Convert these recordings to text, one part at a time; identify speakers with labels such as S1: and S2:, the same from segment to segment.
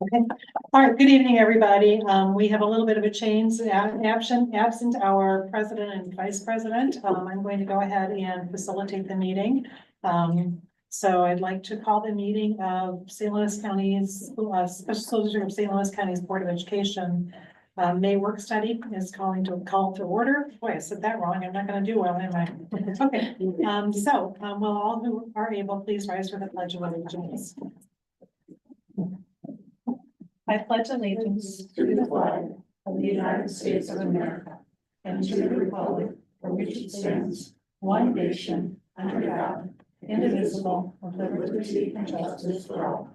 S1: Okay. All right. Good evening, everybody. We have a little bit of a change. Absent our president and vice president. I'm going to go ahead and facilitate the meeting. So I'd like to call the meeting of St. Louis County's Special School District of St. Louis County's Board of Education. May work study is call to order. Boy, I said that wrong. I'm not going to do well, am I? Okay. Will all who are able please rise for the Pledge of Allegiance. I pledge allegiance to the flag of the United States of America and to the republic for which it stands, one nation, under God, indivisible, with liberty and justice for all.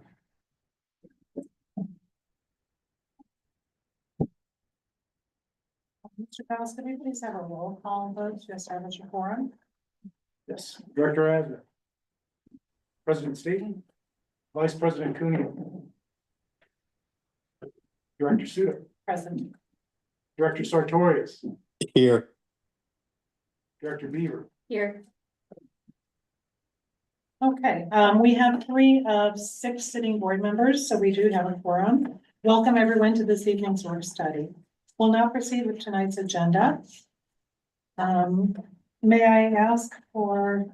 S1: Mr. Faust, could we please have a roll call vote to establish a quorum?
S2: Yes. Director Adler. President Staten. Vice President Cooney. Director Suda.
S1: Present.
S2: Director Sartorius.
S3: Here.
S2: Director Beaver.
S1: Here. Okay, we have 3 of 6 sitting board members, so we do have a quorum. Welcome everyone to this evening's work study. We'll now proceed with tonight's agenda. May I ask for,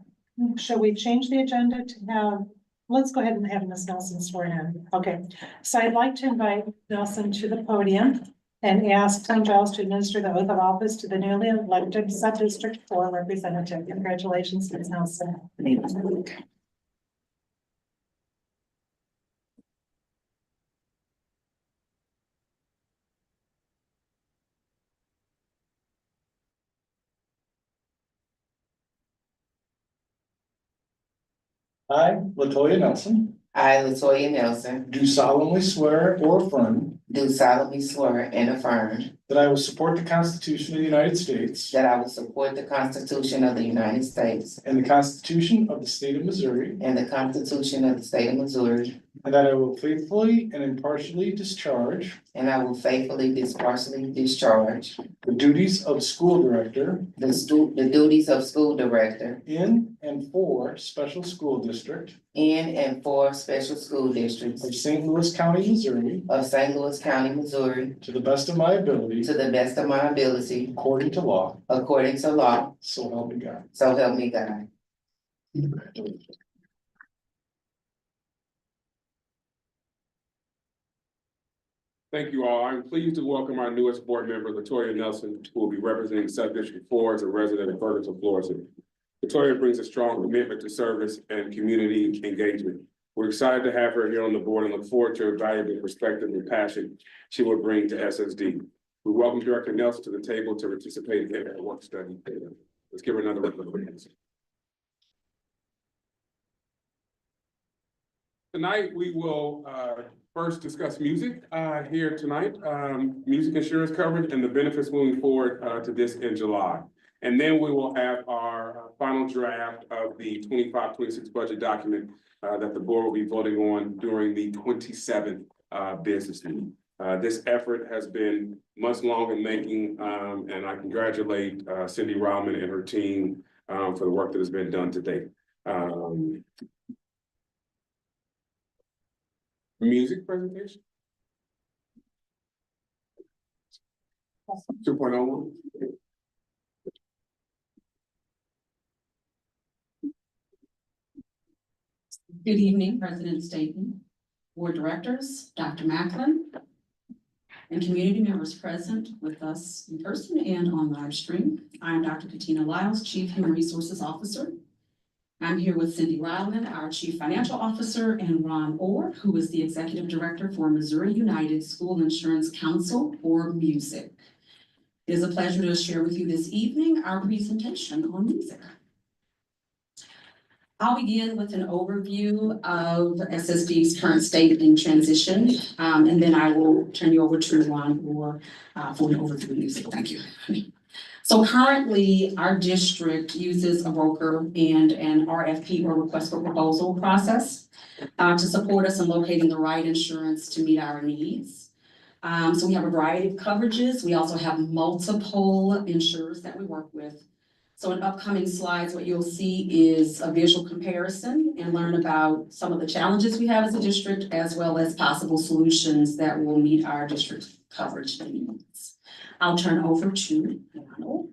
S1: shall we change the agenda to have, let's go ahead and have Ms. Nelson sworn in. Okay, so I'd like to invite Nelson to the podium and ask Tom Giles to administer the oath of office to the newly elected Sub-District 4 representative. Congratulations, Ms. Nelson.
S2: I, Latoya Nelson,
S4: I, Latoya Nelson,
S2: do solemnly swear or affirm
S4: do solemnly swear and affirm
S2: that I will support the Constitution of the United States
S4: that I will support the Constitution of the United States
S2: and the Constitution of the State of Missouri,
S4: and the Constitution of the State of Missouri,
S2: and that I will faithfully and impartially discharge
S4: and I will faithfully partially discharge
S2: the duties of school director
S4: the duties of school director
S2: in and for Special School District
S4: in and for special school districts
S2: of St. Louis County, Missouri,
S4: of St. Louis County, Missouri,
S2: to the best of my ability,
S4: to the best of my ability,
S2: according to law,
S4: according to law,
S2: so help me God.
S4: so help me God.
S5: Thank you all. I'm pleased to welcome our newest board member, Latoya Nelson, who will be representing Sub-District 4 as a resident of Ferguson, Florida. Latoya brings a strong commitment to service and community engagement. We're excited to have her here on the board and look forward to her valuable perspective and passion she will bring to SSD. We welcome Director Nelson to the table to participate in our work study. Let's give her another round of applause. Tonight, we will first discuss music here tonight, music insurance coverage and the benefits moving forward to this in July. And then we will have our final draft of the 25-26 budget document that the board will be voting on during the 27th business meeting. This effort has been months long in making, and I congratulate Cindy Rauman and her team for the work that has been done to date. Music presentation? 2.01.
S6: Good evening, President Staten, board directors, Dr. Macklin, and community members present with us in person and on live stream. I'm Dr. Katina Lyles, Chief Human Resources Officer. I'm here with Cindy Ryland, our Chief Financial Officer, and Ron Orr, who is the Executive Director for Missouri United School Insurance Council, or MUSIC. It is a pleasure to share with you this evening our presentation on music. I'll begin with an overview of SSD's current state and transition, and then I will turn you over to Ron Orr for an overview of music. Thank you. So currently, our district uses a broker and an RFP, or request for proposal process, to support us in locating the right insurance to meet our needs. So we have a variety of coverages. We also have multiple insurers that we work with. So in upcoming slides, what you'll see is a visual comparison and learn about some of the challenges we have as a district, as well as possible solutions that will meet our district coverage needs. I'll turn over to Ronald.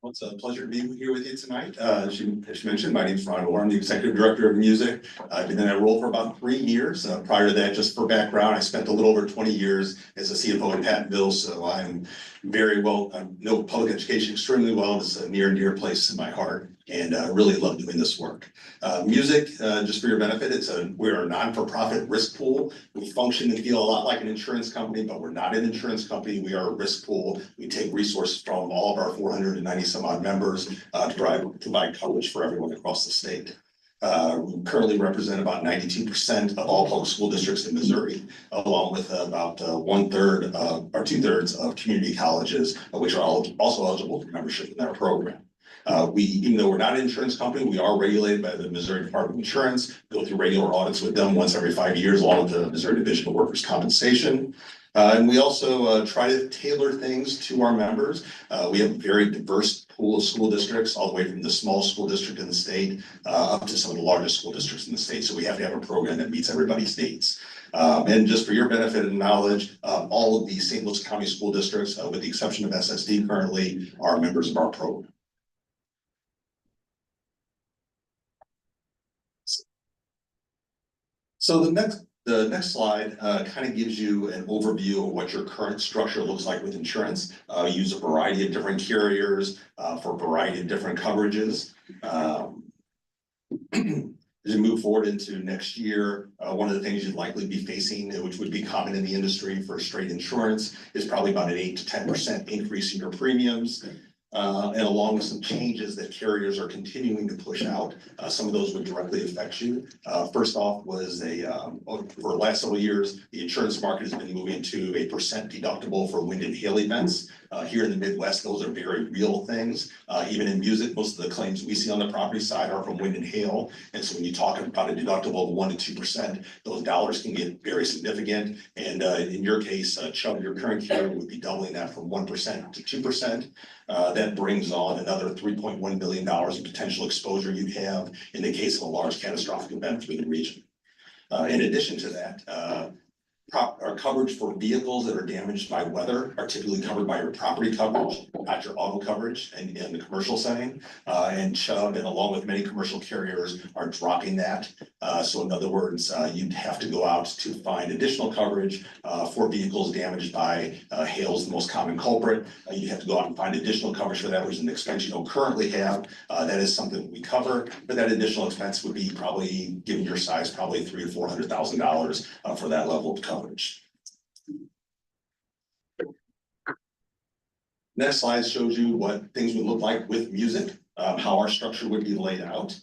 S3: Well, it's a pleasure to be here with you tonight. As you mentioned, my name is Ron Orr. I'm the Executive Director of Music. I've been in that role for about 3 years. Prior to that, just for background, I spent a little over 20 years as a CFO in Pattonville, so I'm very well, I know public education extremely well. It's a near and dear place in my heart, and really love doing this work. Music, just for your benefit, we're a non-for-profit risk pool. We function and feel a lot like an insurance company, but we're not an insurance company. We are a risk pool. We take resources from all of our 490 some odd members to provide coverage for everyone across the state. We currently represent about 92% of all public school districts in Missouri, along with about 1/3 or 2/3 of community colleges, which are also eligible for membership in our program. Even though we're not an insurance company, we are regulated by the Missouri Department of Insurance, go through regular audits with them once every 5 years, along with the Missouri Division of Workers' Compensation. And we also try to tailor things to our members. We have a very diverse pool of school districts, all the way from the small school district in the state up to some of the largest school districts in the state. So we have to have a program that meets everybody's needs. And just for your benefit and knowledge, all of the St. Louis County school districts, with the exception of SSD currently, are members of our program. So the next slide kind of gives you an overview of what your current structure looks like with insurance. We use a variety of different carriers for a variety of different coverages. As you move forward into next year, one of the things you'd likely be facing, which would be common in the industry for straight insurance, is probably about an 8 to 10% increase in your premiums. And along with some changes that carriers are continuing to push out, some of those would directly affect you. First off was for the last several years, the insurance market has been moving to a percent deductible for wind and hail events. Here in the Midwest, those are very real things. Even in music, most of the claims we see on the property side are from wind and hail. And so when you talk about a deductible of 1 to 2%, those dollars can get very significant. And in your case, Chubb, your current carrier would be doubling that from 1% to 2%. That brings on another $3.1 billion in potential exposure you'd have in the case of a large catastrophic event for the region. In addition to that, our coverage for vehicles that are damaged by weather are typically covered by your property coverage, not your auto coverage in the commercial setting. And Chubb, and along with many commercial carriers, are dropping that. So in other words, you'd have to go out to find additional coverage for vehicles damaged by hail is the most common culprit. You have to go out and find additional coverage for that, which is an expense you don't currently have. That is something that we cover, but that additional expense would be probably, given your size, probably $300,000 to $400,000 for that level of coverage. Next slide shows you what things would look like with music, how our structure would be laid out.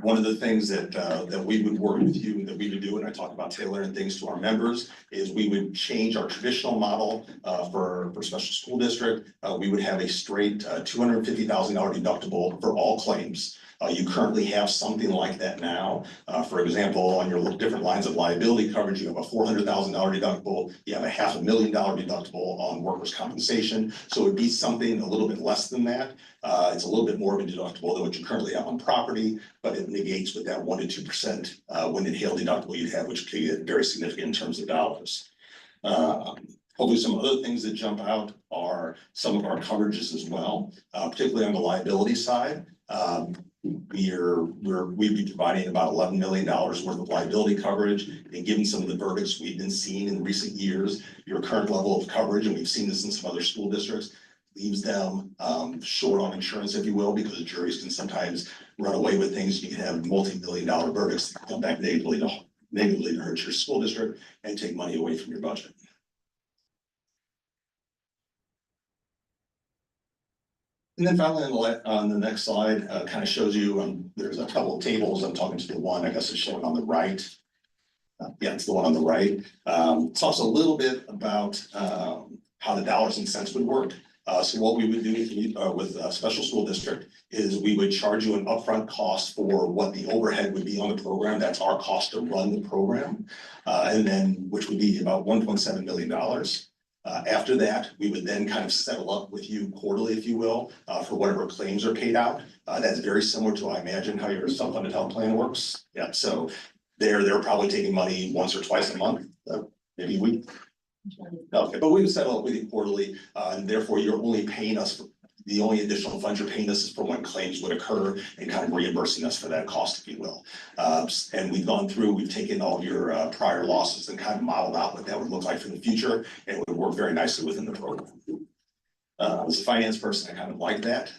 S3: One of the things that we would work with you, that we would do, and I talk about tailoring things to our members, is we would change our traditional model for special school district. We would have a straight $250,000 deductible for all claims. You currently have something like that now. For example, on your different lines of liability coverage, you have a $400,000 deductible. You have a $500,000 deductible on workers' compensation. So it'd be something a little bit less than that. It's a little bit more of a deductible than what you currently have on property, but it negates with that 1 to 2% wind and hail deductible you'd have, which could get very significant in terms of dollars. Hopefully some other things that jump out are some of our coverages as well, particularly on the liability side. We'd be providing about $11 million worth of liability coverage, and given some of the verdicts we've been seeing in recent years, your current level of coverage, and we've seen this in some other school districts, leaves them short on insurance, if you will, because the juries can sometimes run away with things. You can have multi-million-dollar verdicts that come back negatively to hurt your school district and take money away from your budget. And then finally, on the next slide, kind of shows you, there's a couple of tables. I'm talking to the one, I guess it's showing on the right. Yeah, it's the one on the right. It's also a little bit about how the dollars and cents would work. So what we would do with a special school district is we would charge you an upfront cost for what the overhead would be on the program. That's our cost to run the program. And then, which would be about $1.7 million. After that, we would then kind of settle up with you quarterly, if you will, for whatever claims are paid out. That's very similar to, I imagine, how your self-funded health plan works. Yeah, so they're probably taking money once or twice a month, maybe a week. Okay, but we would settle up with you quarterly, and therefore you're only paying us for, the only additional funds you're paying us is for when claims would occur and kind of reimbursing us for that cost, if you will. And we've gone through, we've taken all your prior losses and kind of modeled out what that would look like for the future, and it would work very nicely within the program. As a finance person, I kind of like that.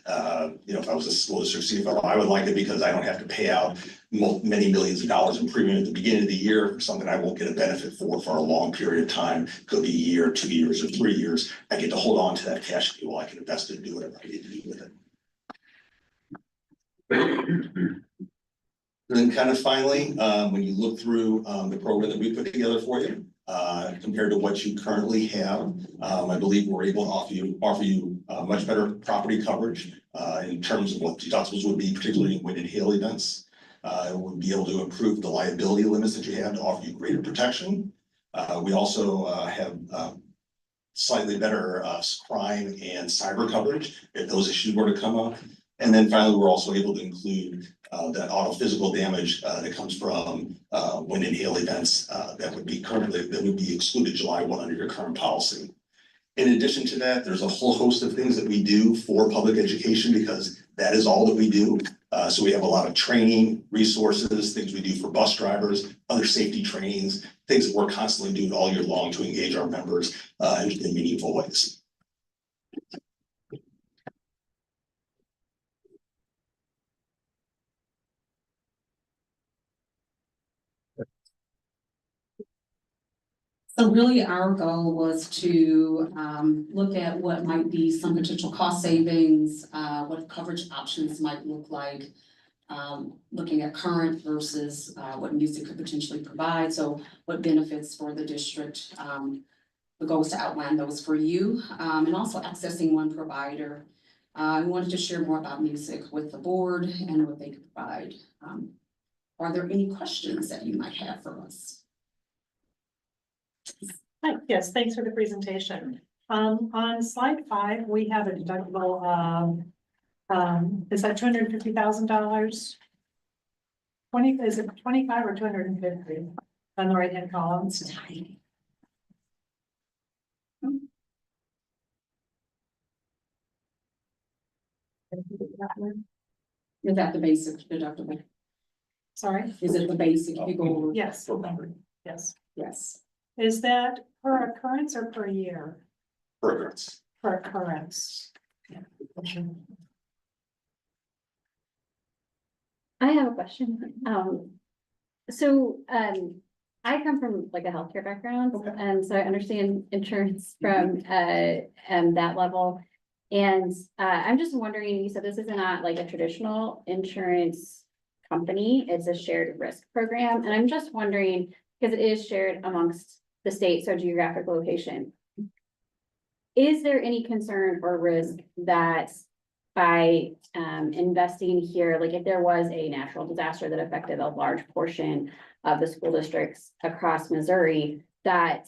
S3: You know, if I was a school district CFO, I would like it because I don't have to pay out many millions of dollars in premium at the beginning of the year for something I won't get a benefit for a long period of time. Could be a year, 2 years, or 3 years. I get to hold on to that cash flow. I can invest it and do whatever I need to do with it. And then kind of finally, when you look through the program that we put together for you, compared to what you currently have, I believe we're able to offer you much better property coverage in terms of what deductibles would be, particularly in wind and hail events. We'll be able to improve the liability limits that you have to offer you greater protection. We also have slightly better crime and cyber coverage if those issues were to come up. And then finally, we're also able to include that auto physical damage that comes from wind and hail events that would be excluded July 1 under your current policy. In addition to that, there's a whole host of things that we do for public education because that is all that we do. So we have a lot of training resources, things we do for bus drivers, other safety trainings, things that we're constantly doing all year long to engage our members in meaningful ways.
S6: So really, our goal was to look at what might be some potential cost savings, what coverage options might look like, looking at current versus what music could potentially provide. So what benefits for the district. The goal is to outline those for you, and also accessing one provider. I wanted to share more about music with the board and what they could provide. Are there any questions that you might have for us?
S1: Hi, yes, thanks for the presentation. On slide 5, we have a deductible is that $250,000? Is it 25 or 250 on the right hand column?
S6: It's tiny. Is that the basic deductible?
S1: Sorry,
S6: Is it the basic? If you go over?
S1: yes, yes.
S6: Yes.
S1: Is that per occurrence or per year?
S3: Per occurrence.
S1: Per occurrence.
S7: I have a question. I come from like a healthcare background, and so I understand insurance from that level. And I'm just wondering, you said this is not like a traditional insurance company, it's a shared risk program, and I'm just wondering, because it is shared amongst the state, so geographic location. Is there any concern or risk that by investing here, like if there was a natural disaster that affected a large portion of the school districts across Missouri, that,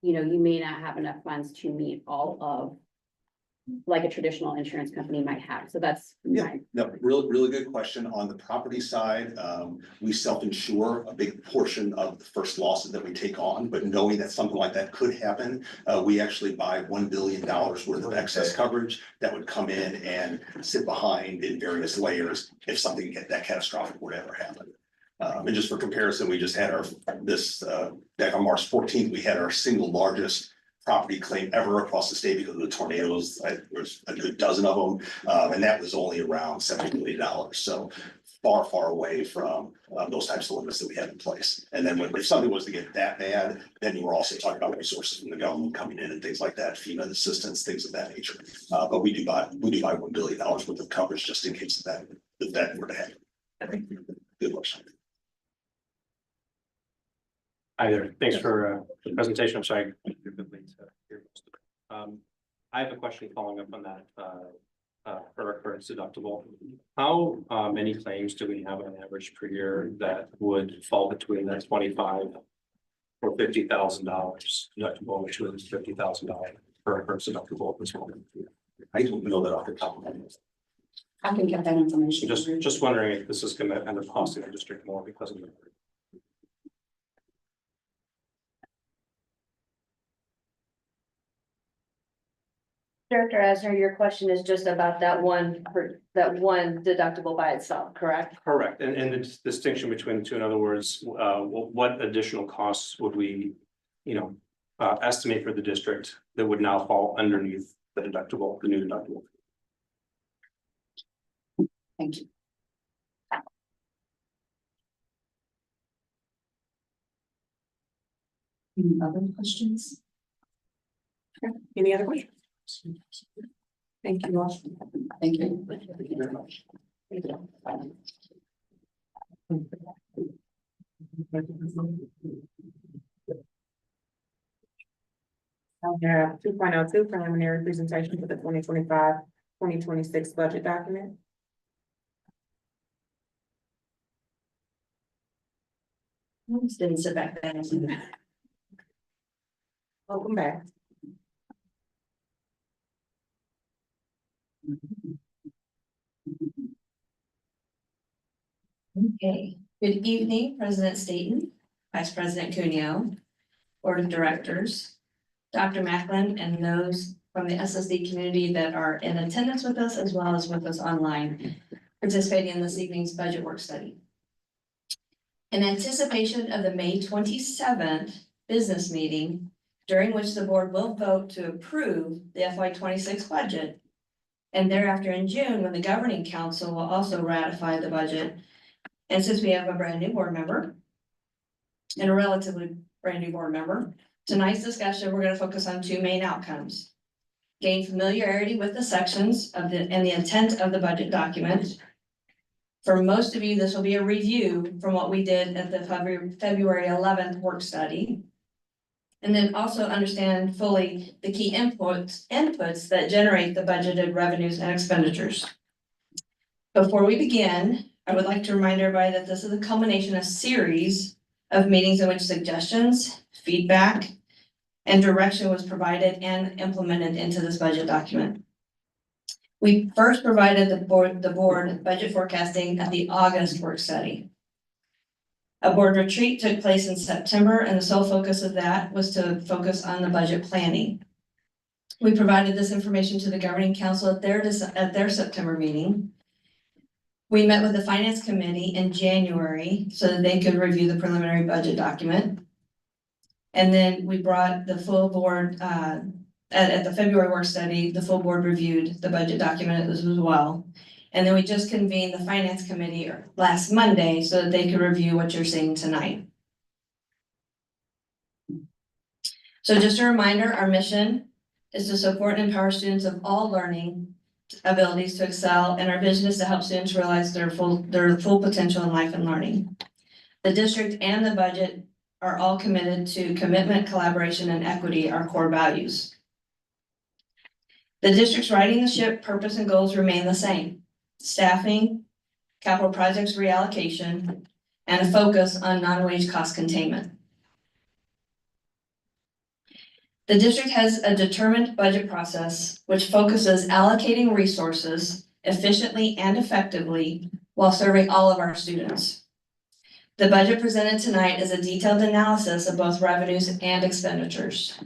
S7: you know, you may not have enough funds to meet all of like a traditional insurance company might have? So that's my.
S3: No, really good question. On the property side, we self-insure a big portion of the first losses that we take on, but knowing that something like that could happen, we actually buy $1 billion worth of excess coverage that would come in and sit behind in various layers if something that catastrophic would ever happen. And just for comparison, we just had back on March 14th, we had our single largest property claim ever across the state because of the tornadoes. There was a good dozen of them, and that was only around $70 million. So far away from those types of limits that we have in place. And then if something was to get that bad, then you were also talking about resources from the government coming in and things like that, FEMA assistance, things of that nature. But we do buy $1 billion worth of coverage just in case that were to happen. Good question.
S8: Hi there. Thanks for the presentation. I'm sorry. I have a question following up on that per occurrence deductible. How many claims do we have on average per year that would fall between that 25 or $50,000 deductible, which is $50,000 per occurrence deductible at this moment?
S3: I don't know that off the top of my head.
S6: I can get that information.
S8: Just wondering if this is gonna end up costing the district more because of it.
S9: Director Asner, your question is just about that one deductible by itself, correct?
S8: Correct, and the distinction between the two, in other words, what additional costs would we, estimate for the district that would now fall underneath the deductible, the new deductible?
S6: Thank you. Any other questions? Okay, any other questions? Thank you all. Thank you. Thank you very much.
S10: I have 2.02 preliminary presentation for the 2025-2026 budget document.
S9: Just didn't sit back there.
S10: Welcome back.
S11: Okay, good evening, President Staton, Vice President Cuneo, Board of Directors, Dr. Macklin, and those from the SSD community that are in attendance with us as well as with us online, participating in this evening's budget work study. In anticipation of the May 27th business meeting, during which the board will vote to approve the FY26 budget, and thereafter in June, when the governing council will also ratify the budget. And since we have a brand new board member and a relatively brand new board member, tonight's discussion, we're going to focus on two main outcomes. Gain familiarity with the sections of and the intent of the budget document. For most of you, this will be a review from what we did at the February 11th work study. And then also understand fully the key inputs that generate the budgeted revenues and expenditures. Before we begin, I would like to remind everybody that this is a culmination of series of meetings in which suggestions, feedback, and direction was provided and implemented into this budget document. We first provided the board budget forecasting at the August work study. A board retreat took place in September, and the sole focus of that was to focus on the budget planning. We provided this information to the governing council at their September meeting. We met with the finance committee in January so that they could review the preliminary budget document. And then we brought the full board, at the February work study, the full board reviewed the budget document as well. And then we just convened the finance committee last Monday so that they could review what you're seeing tonight. So just a reminder, our mission is to support and empower students of all learning abilities to excel, and our vision is to help students realize their full potential in life and learning. The district and the budget are all committed to commitment, collaboration, and equity, our core values. The district's riding the ship purpose and goals remain the same: staffing, capital projects reallocation, and a focus on non-wage cost containment. The district has a determined budget process which focuses allocating resources efficiently and effectively while serving all of our students. The budget presented tonight is a detailed analysis of both revenues and expenditures.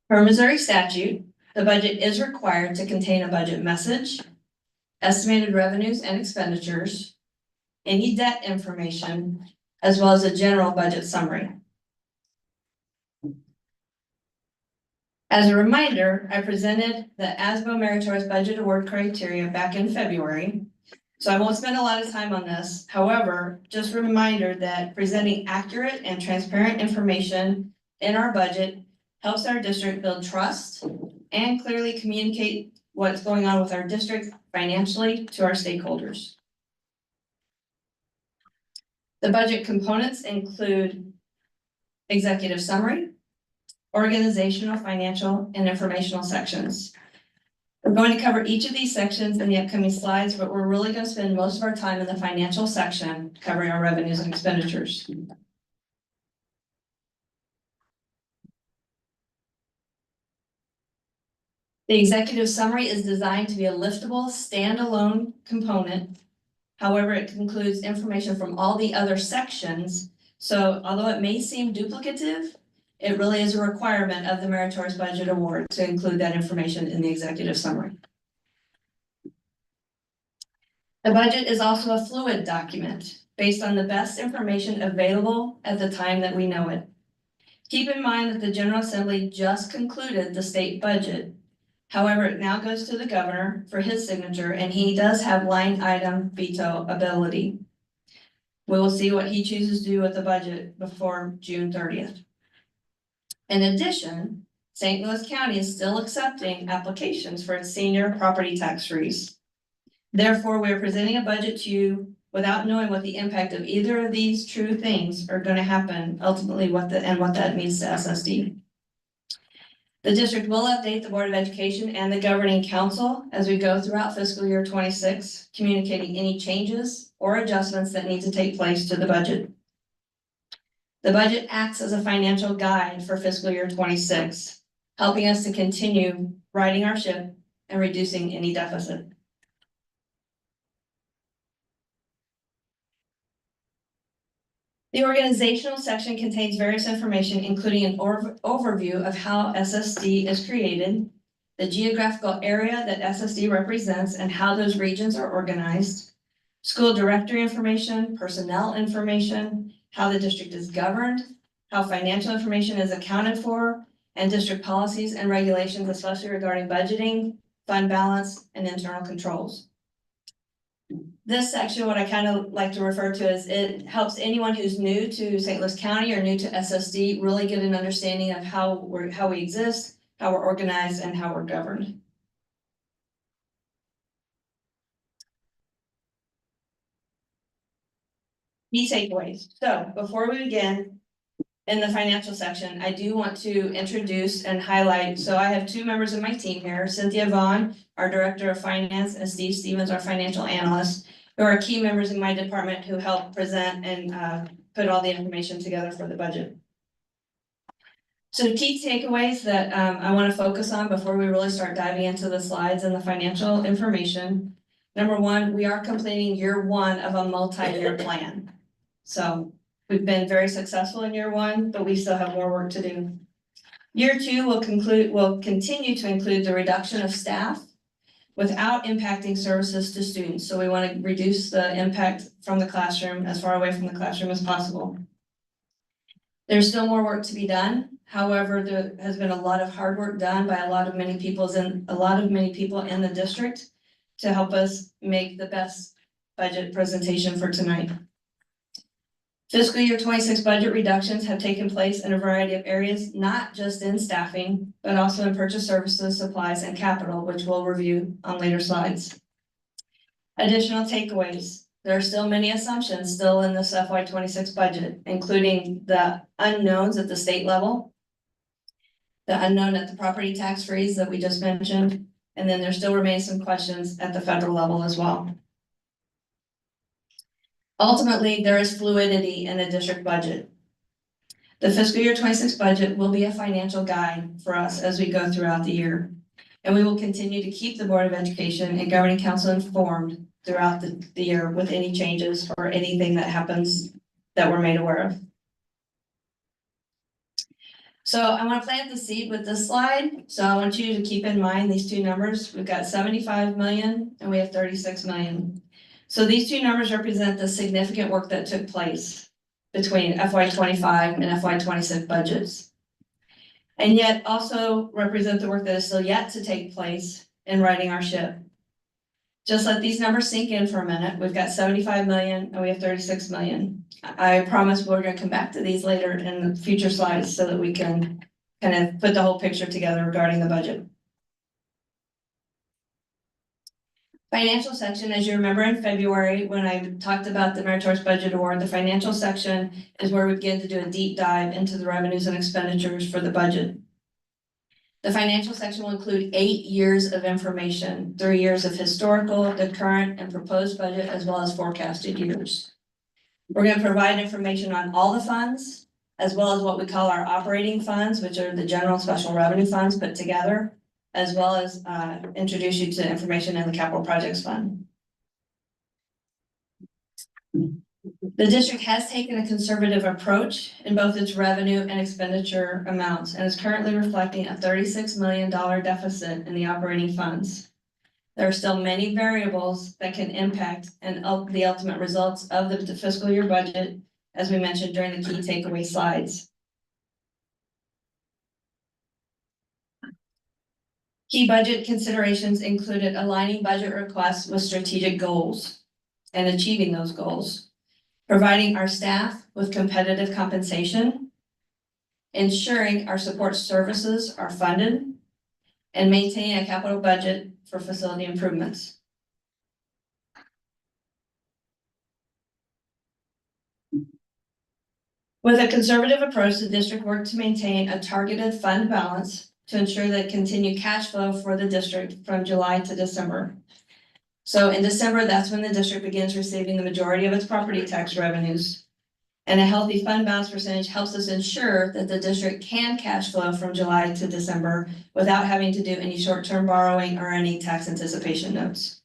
S11: Per Missouri statute, the budget is required to contain a budget message, estimated revenues and expenditures, any debt information, as well as a general budget summary. As a reminder, I presented the ASBO Meritorious Budget Award criteria back in February, so I won't spend a lot of time on this. However, just a reminder that presenting accurate and transparent information in our budget helps our district build trust and clearly communicate what's going on with our district financially to our stakeholders. The budget components include executive summary, organizational, financial, and informational sections. We're going to cover each of these sections in the upcoming slides, but we're really going to spend most of our time in the financial section covering our revenues and expenditures. The executive summary is designed to be a liftable, standalone component. However, it includes information from all the other sections. So although it may seem duplicative, it really is a requirement of the Meritorious Budget Award to include that information in the executive summary. The budget is also a fluid document based on the best information available at the time that we know it. Keep in mind that the General Assembly just concluded the state budget. However, it now goes to the governor for his signature, and he does have line item veto ability. We will see what he chooses to do with the budget before June 30th. In addition, St. Louis County is still accepting applications for its senior property tax freeze. Therefore, we are presenting a budget to you without knowing what the impact of either of these true things are going to happen, ultimately what that means to SSD. The district will update the Board of Education and the Governing Council as we go throughout fiscal year 26, communicating any changes or adjustments that need to take place to the budget. The budget acts as a financial guide for fiscal year 26, helping us to continue righting our ship and reducing any deficit. The organizational section contains various information, including an overview of how SSD is created, the geographical area that SSD represents and how those regions are organized, school directory information, personnel information, how the district is governed, how financial information is accounted for, and district policies and regulations, especially regarding budgeting, fund balance, and internal controls. This section, what I kind of like to refer to as it helps anyone who's new to St. Louis County or new to SSD really get an understanding of how we exist, how we're organized, and how we're governed. Key takeaways. So before we begin in the financial section, I do want to introduce and highlight. So I have two members of my team here, Cynthia Vaughn, our Director of Finance, and Steve Stevens, our Financial Analyst, who are key members in my department who help present and put all the information together for the budget. So key takeaways that I want to focus on before we really start diving into the slides and the financial information. Number one, we are completing year one of a multi-year plan. So we've been very successful in year one, but we still have more work to do. Year two will continue to include the reduction of staff without impacting services to students. So we want to reduce the impact from the classroom, as far away from the classroom as possible. There's still more work to be done. However, there has been a lot of hard work done by a lot of many people in the district to help us make the best budget presentation for tonight. Fiscal year 26 budget reductions have taken place in a variety of areas, not just in staffing, but also in purchase services, supplies, and capital, which we'll review on later slides. Additional takeaways. There are still many assumptions still in this FY 26 budget, including the unknowns at the state level, the unknown at the property tax freeze that we just mentioned, and then there still remains some questions at the federal level as well. Ultimately, there is fluidity in the district budget. The fiscal year 26 budget will be a financial guide for us as we go throughout the year. And we will continue to keep the Board of Education and Governing Council informed throughout the year with any changes or anything that happens that we're made aware of. So I want to plant the seed with this slide. So I want you to keep in mind these two numbers. We've got 75 million and we have 36 million. So these two numbers represent the significant work that took place between FY 25 and FY 26 budgets. And yet also represent the work that is still yet to take place in righting our ship. Just let these numbers sink in for a minute. We've got 75 million and we have 36 million. I promise we're going to come back to these later in future slides so that we can kind of put the whole picture together regarding the budget. Financial section, as you remember in February, when I talked about the Meritorious Budget Award, the financial section is where we begin to do a deep dive into the revenues and expenditures for the budget. The financial section will include 8 years of information, 3 years of historical, the current and proposed budget, as well as forecasted years. We're gonna provide information on all the funds, as well as what we call our operating funds, which are the general and special revenue funds put together, as well as introduce you to information in the capital projects fund. The district has taken a conservative approach in both its revenue and expenditure amounts and is currently reflecting a $36 million deficit in the operating funds. There are still many variables that can impact the ultimate results of the fiscal year budget, as we mentioned during the key takeaway slides. Key budget considerations included aligning budget requests with strategic goals and achieving those goals, providing our staff with competitive compensation, ensuring our support services are funded, and maintaining a capital budget for facility improvements. With a conservative approach, the district worked to maintain a targeted fund balance to ensure that continued cash flow for the district from July to December. So in December, that's when the district begins receiving the majority of its property tax revenues. And a healthy fund balance percentage helps us ensure that the district can cash flow from July to December without having to do any short-term borrowing or any tax anticipation notes.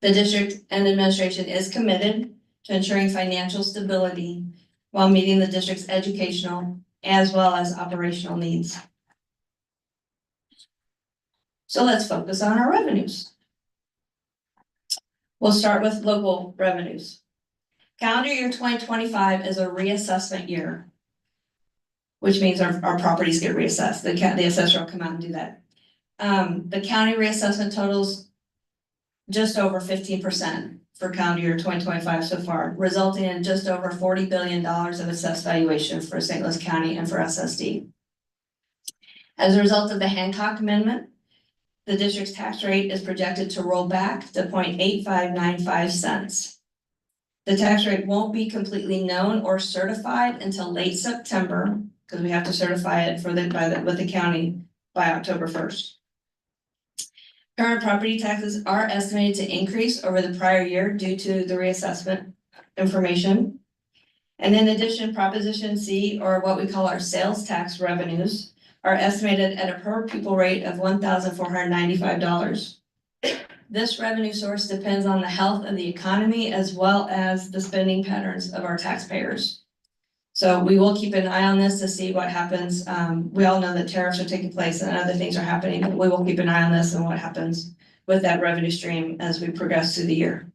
S11: The district and administration is committed to ensuring financial stability while meeting the district's educational as well as operational needs. So let's focus on our revenues. We'll start with local revenues. Calendar year 2025 is a reassessment year, which means our properties get reassessed. The assessor will come out and do that. The county reassessment totals just over 15% for calendar year 2025 so far, resulting in just over $40 billion of assessed valuation for St. Louis County and for SSD. As a result of the Hancock Amendment, the district's tax rate is projected to roll back to 0.8595 cents. The tax rate won't be completely known or certified until late September, because we have to certify it with the county by October 1st. Current property taxes are estimated to increase over the prior year due to the reassessment information. And in addition, Proposition C, or what we call our sales tax revenues, are estimated at a per pupil rate of $1,495. This revenue source depends on the health of the economy as well as the spending patterns of our taxpayers. So we will keep an eye on this to see what happens. We all know that tariffs are taking place and other things are happening, but we will keep an eye on this and what happens with that revenue stream as we progress through the year.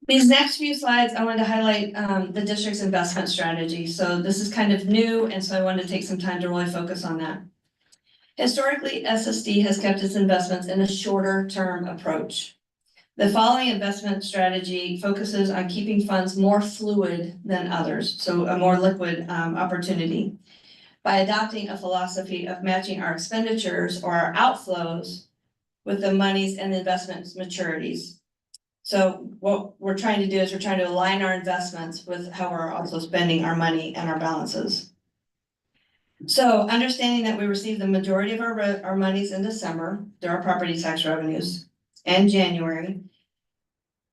S11: These next few slides, I wanted to highlight the district's investment strategy. So this is kind of new, and so I wanted to take some time to really focus on that. Historically, SSD has kept its investments in a shorter term approach. The following investment strategy focuses on keeping funds more fluid than others, so a more liquid opportunity, by adopting a philosophy of matching our expenditures or our outflows with the monies and investments maturities. So what we're trying to do is we're trying to align our investments with how we're also spending our money and our balances. So understanding that we receive the majority of our monies in December, through our property tax revenues, and January,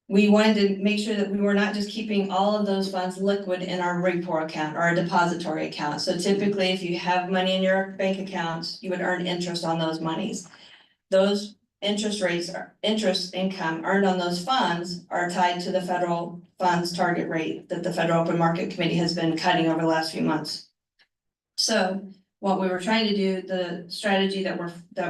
S11: we wanted to make sure that we were not just keeping all of those funds liquid in our report account or our depository account. So typically, if you have money in your bank accounts, you would earn interest on those monies. Those interest rates or interest income earned on those funds are tied to the federal funds target rate that the Federal Open Market Committee has been cutting over the last few months. So what we were trying to do, the strategy that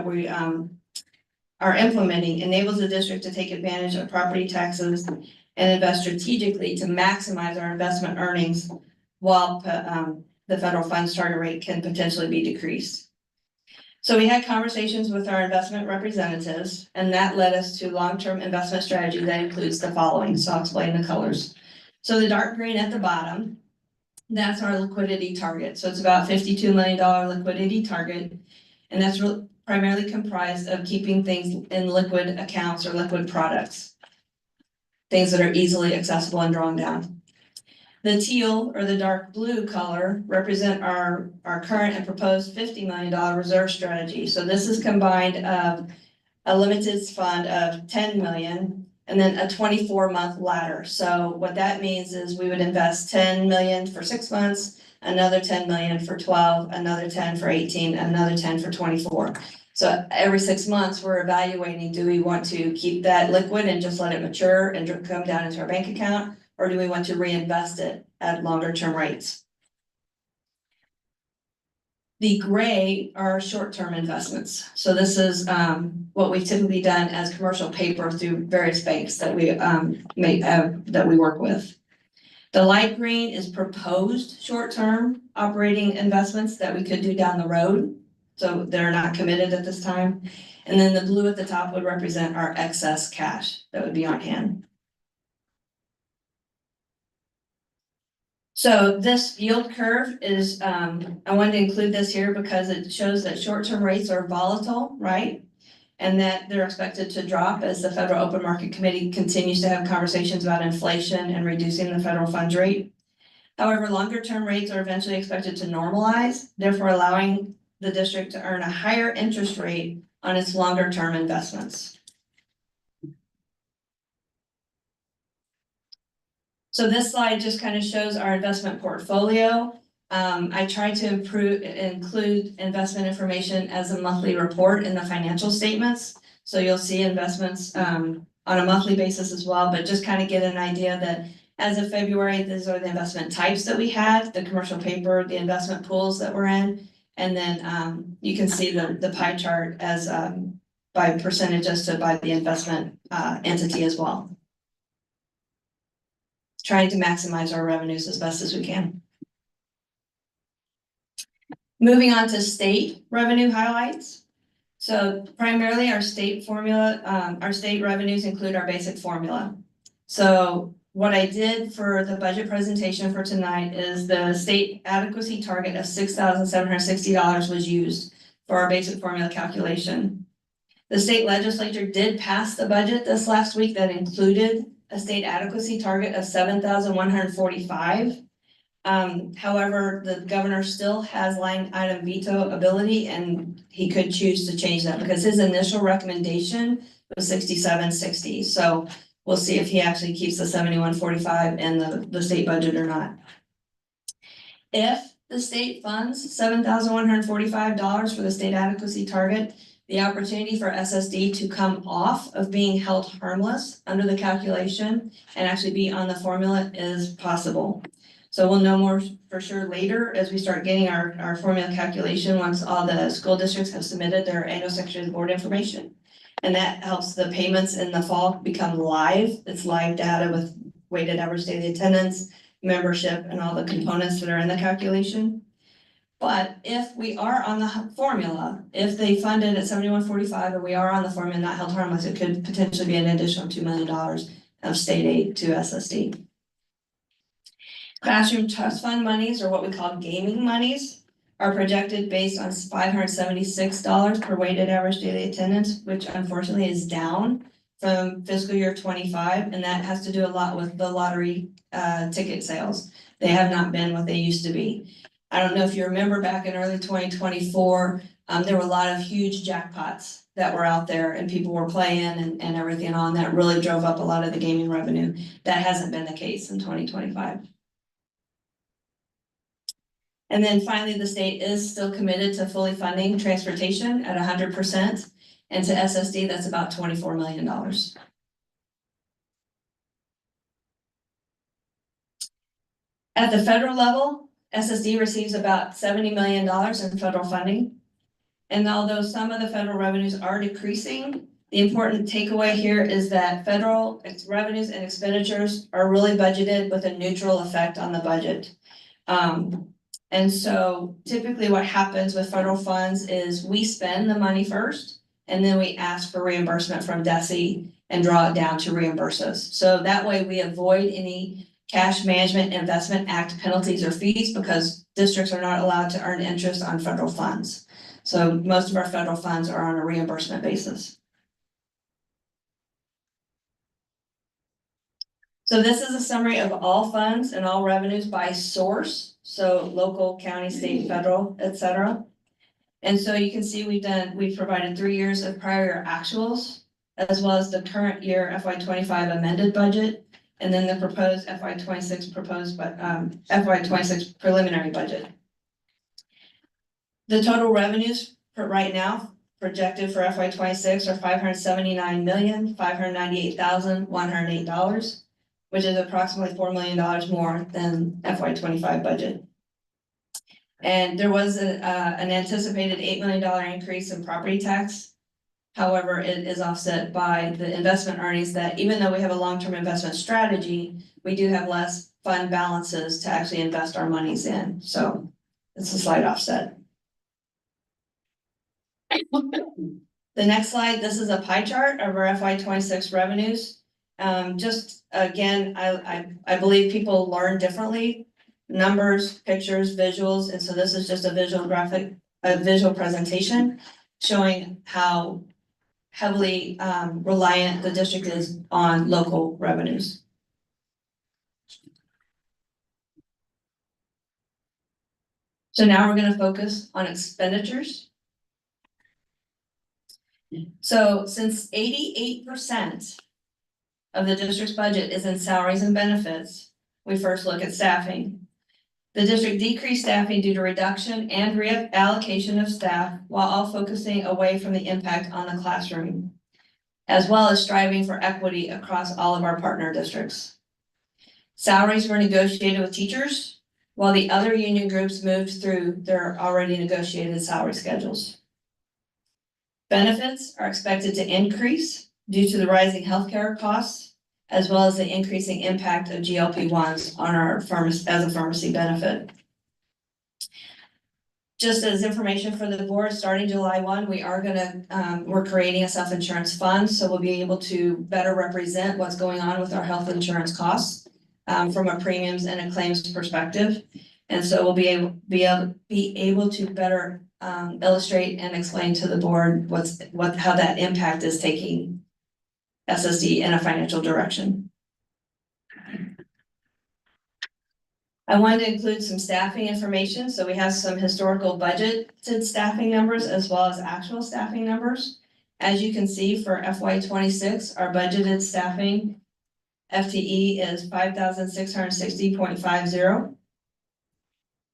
S11: we are implementing enables the district to take advantage of property taxes and invest strategically to maximize our investment earnings while the federal funds target rate can potentially be decreased. So we had conversations with our investment representatives, and that led us to long-term investment strategy that includes the following. So I'll explain the colors. So the dark green at the bottom, that's our liquidity target. So it's about $52 million liquidity target. And that's primarily comprised of keeping things in liquid accounts or liquid products, things that are easily accessible and drawn down. The teal or the dark blue color represent our current and proposed $50 million reserve strategy. So this is combined of a limited fund of 10 million and then a 24-month ladder. So what that means is we would invest 10 million for 6 months, another 10 million for 12, another 10 for 18, another 10 for 24. So every 6 months, we're evaluating, do we want to keep that liquid and just let it mature and come down into our bank account? Or do we want to reinvest it at longer term rates? The gray are short-term investments. So this is what we've typically done as commercial paper through various banks that we that we work with. The light green is proposed short-term operating investments that we could do down the road. So they're not committed at this time. And then the blue at the top would represent our excess cash that would be on hand. So this yield curve is, I wanted to include this here because it shows that short-term rates are volatile, right? And that they're expected to drop as the Federal Open Market Committee continues to have conversations about inflation and reducing the federal funds rate. However, longer-term rates are eventually expected to normalize, therefore allowing the district to earn a higher interest rate on its longer-term investments. So this slide just kind of shows our investment portfolio. I try to include investment information as a monthly report in the financial statements. So you'll see investments on a monthly basis as well, but just kind of get an idea that as of February, these are the investment types that we had, the commercial paper, the investment pools that we're in. And then you can see the pie chart as by percentage as to by the investment entity as well. Trying to maximize our revenues as best as we can. Moving on to state revenue highlights. So primarily our state formula, our state revenues include our basic formula. So what I did for the budget presentation for tonight is the state adequacy target of $6,760 was used for our basic formula calculation. The state legislature did pass the budget this last week that included a state adequacy target of $7,145. However, the governor still has line item veto ability and he could choose to change that because his initial recommendation was 6760. So we'll see if he actually keeps the 7145 in the state budget or not. If the state funds $7,145 for the state adequacy target, the opportunity for SSD to come off of being held harmless under the calculation and actually be on the formula is possible. So we'll know more for sure later as we start getting our formula calculation once all the school districts have submitted their annual Secretary of the Board information. And that helps the payments in the fall become live. It's live data with weighted average daily attendance, membership, and all the components that are in the calculation. But if we are on the formula, if they fund it at 7145 and we are on the formula not held harmless, it could potentially be an additional $2 million of state aid to SSD. Classroom trust fund monies, or what we call gaming monies, are projected based on $576 per weighted average daily attendance, which unfortunately is down from fiscal year 25. And that has to do a lot with the lottery ticket sales. They have not been what they used to be. I don't know if you remember back in early 2024, there were a lot of huge jackpots that were out there and people were playing and everything on that really drove up a lot of the gaming revenue. That hasn't been the case in 2025. And then finally, the state is still committed to fully funding transportation at 100%. And to SSD, that's about $24 million. At the federal level, SSD receives about $70 million in federal funding. And although some of the federal revenues are decreasing, the important takeaway here is that federal revenues and expenditures are really budgeted with a neutral effect on the budget. And so typically what happens with federal funds is we spend the money first, and then we ask for reimbursement from DESE and draw it down to reimburse us. So that way we avoid any Cash Management Investment Act penalties or fees because districts are not allowed to earn interest on federal funds. So most of our federal funds are on a reimbursement basis. So this is a summary of all funds and all revenues by source, so local, county, state, federal, et cetera. And so you can see we've provided 3 years of prior actuals, as well as the current year FY 25 amended budget, and then the proposed FY 26 FY 26 preliminary budget. The total revenues for right now projected for FY 26 are $579,598,108, which is approximately $4 million more than FY 25 budget. And there was an anticipated $8 million increase in property tax. However, it is offset by the investment earnings that even though we have a long-term investment strategy, we do have less fund balances to actually invest our monies in. So it's a slight offset. The next slide, this is a pie chart of our FY 26 revenues. Just again, I believe people learn differently. Numbers, pictures, visuals, and so this is just a visual presentation showing how heavily reliant the district is on local revenues. So now we're going to focus on expenditures. So since 88% of the district's budget is in salaries and benefits, we first look at staffing. The district decreased staffing due to reduction and reallocation of staff while all focusing away from the impact on the classroom, as well as striving for equity across all of our partner districts. Salaries were negotiated with teachers, while the other union groups moved through their already negotiated salary schedules. Benefits are expected to increase due to the rising healthcare costs, as well as the increasing impact of GLP-1s on our pharmacy as a pharmacy benefit. Just as information for the board, starting July 1, we're creating a self-insurance fund, so we'll be able to better represent what's going on with our health insurance costs from a premiums and a claims perspective. And so we'll be able to better illustrate and explain to the board how that impact is taking SSD in a financial direction. I wanted to include some staffing information. So we have some historical budgeted staffing numbers as well as actual staffing numbers. As you can see for FY 26, our budgeted staffing FTE is 5,660.50.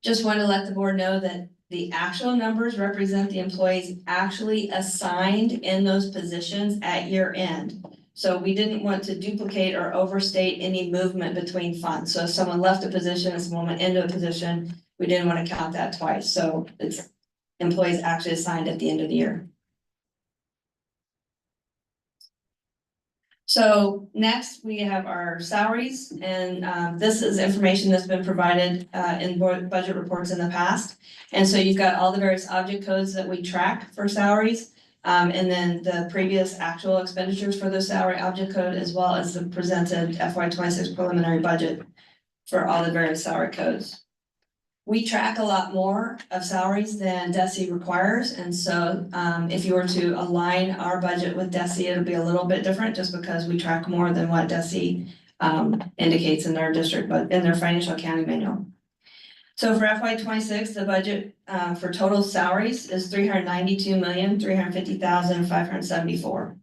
S11: Just wanted to let the board know that the actual numbers represent the employees actually assigned in those positions at year end. So we didn't want to duplicate or overstate any movement between funds. So if someone left a position and someone went into a position, we didn't want to count that twice. So it's employees actually assigned at the end of the year. So next we have our salaries, and this is information that's been provided in budget reports in the past. And so you've got all the various object codes that we track for salaries. And then the previous actual expenditures for the salary object code, as well as the presented FY 26 preliminary budget for all the various salary codes. We track a lot more of salaries than DESI requires. And so if you were to align our budget with DESI, it'll be a little bit different just because we track more than what DESI indicates in their district, but in their financial accounting manual. So for FY 26, the budget for total salaries is $392,350,574.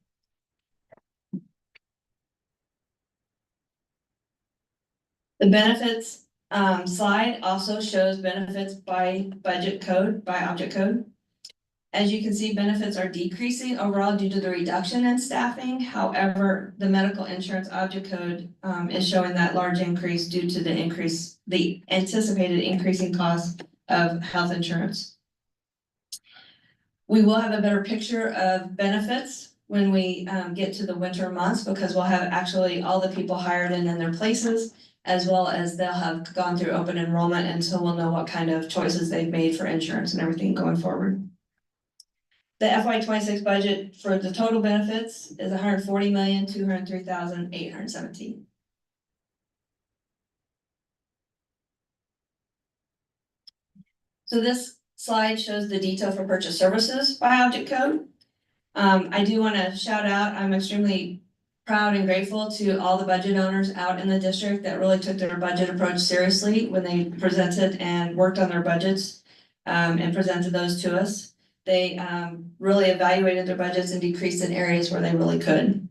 S11: The benefits slide also shows benefits by budget code, by object code. As you can see, benefits are decreasing overall due to the reduction in staffing. However, the medical insurance object code is showing that large increase due to the anticipated increasing cost of health insurance. We will have a better picture of benefits when we get to the winter months, because we'll have actually all the people hired in their places, as well as they'll have gone through open enrollment, and so we'll know what kind of choices they've made for insurance and everything going forward. The FY 26 budget for the total benefits is $140,203,817. So this slide shows the detail for purchase services by object code. I do want to shout out, I'm extremely proud and grateful to all the budget owners out in the district that really took their budget approach seriously when they presented and worked on their budgets and presented those to us. They really evaluated their budgets and decreased in areas where they really could.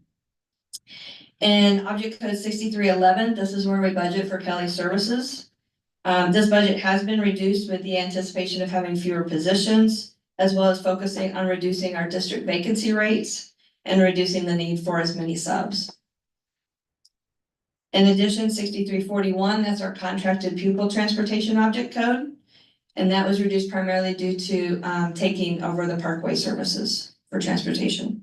S11: In object code 6311, this is where we budget for Kelly services. This budget has been reduced with the anticipation of having fewer positions, as well as focusing on reducing our district vacancy rates and reducing the need for as many subs. In addition, 6341, that's our contracted pupil transportation object code. And that was reduced primarily due to taking over the parkway services for transportation.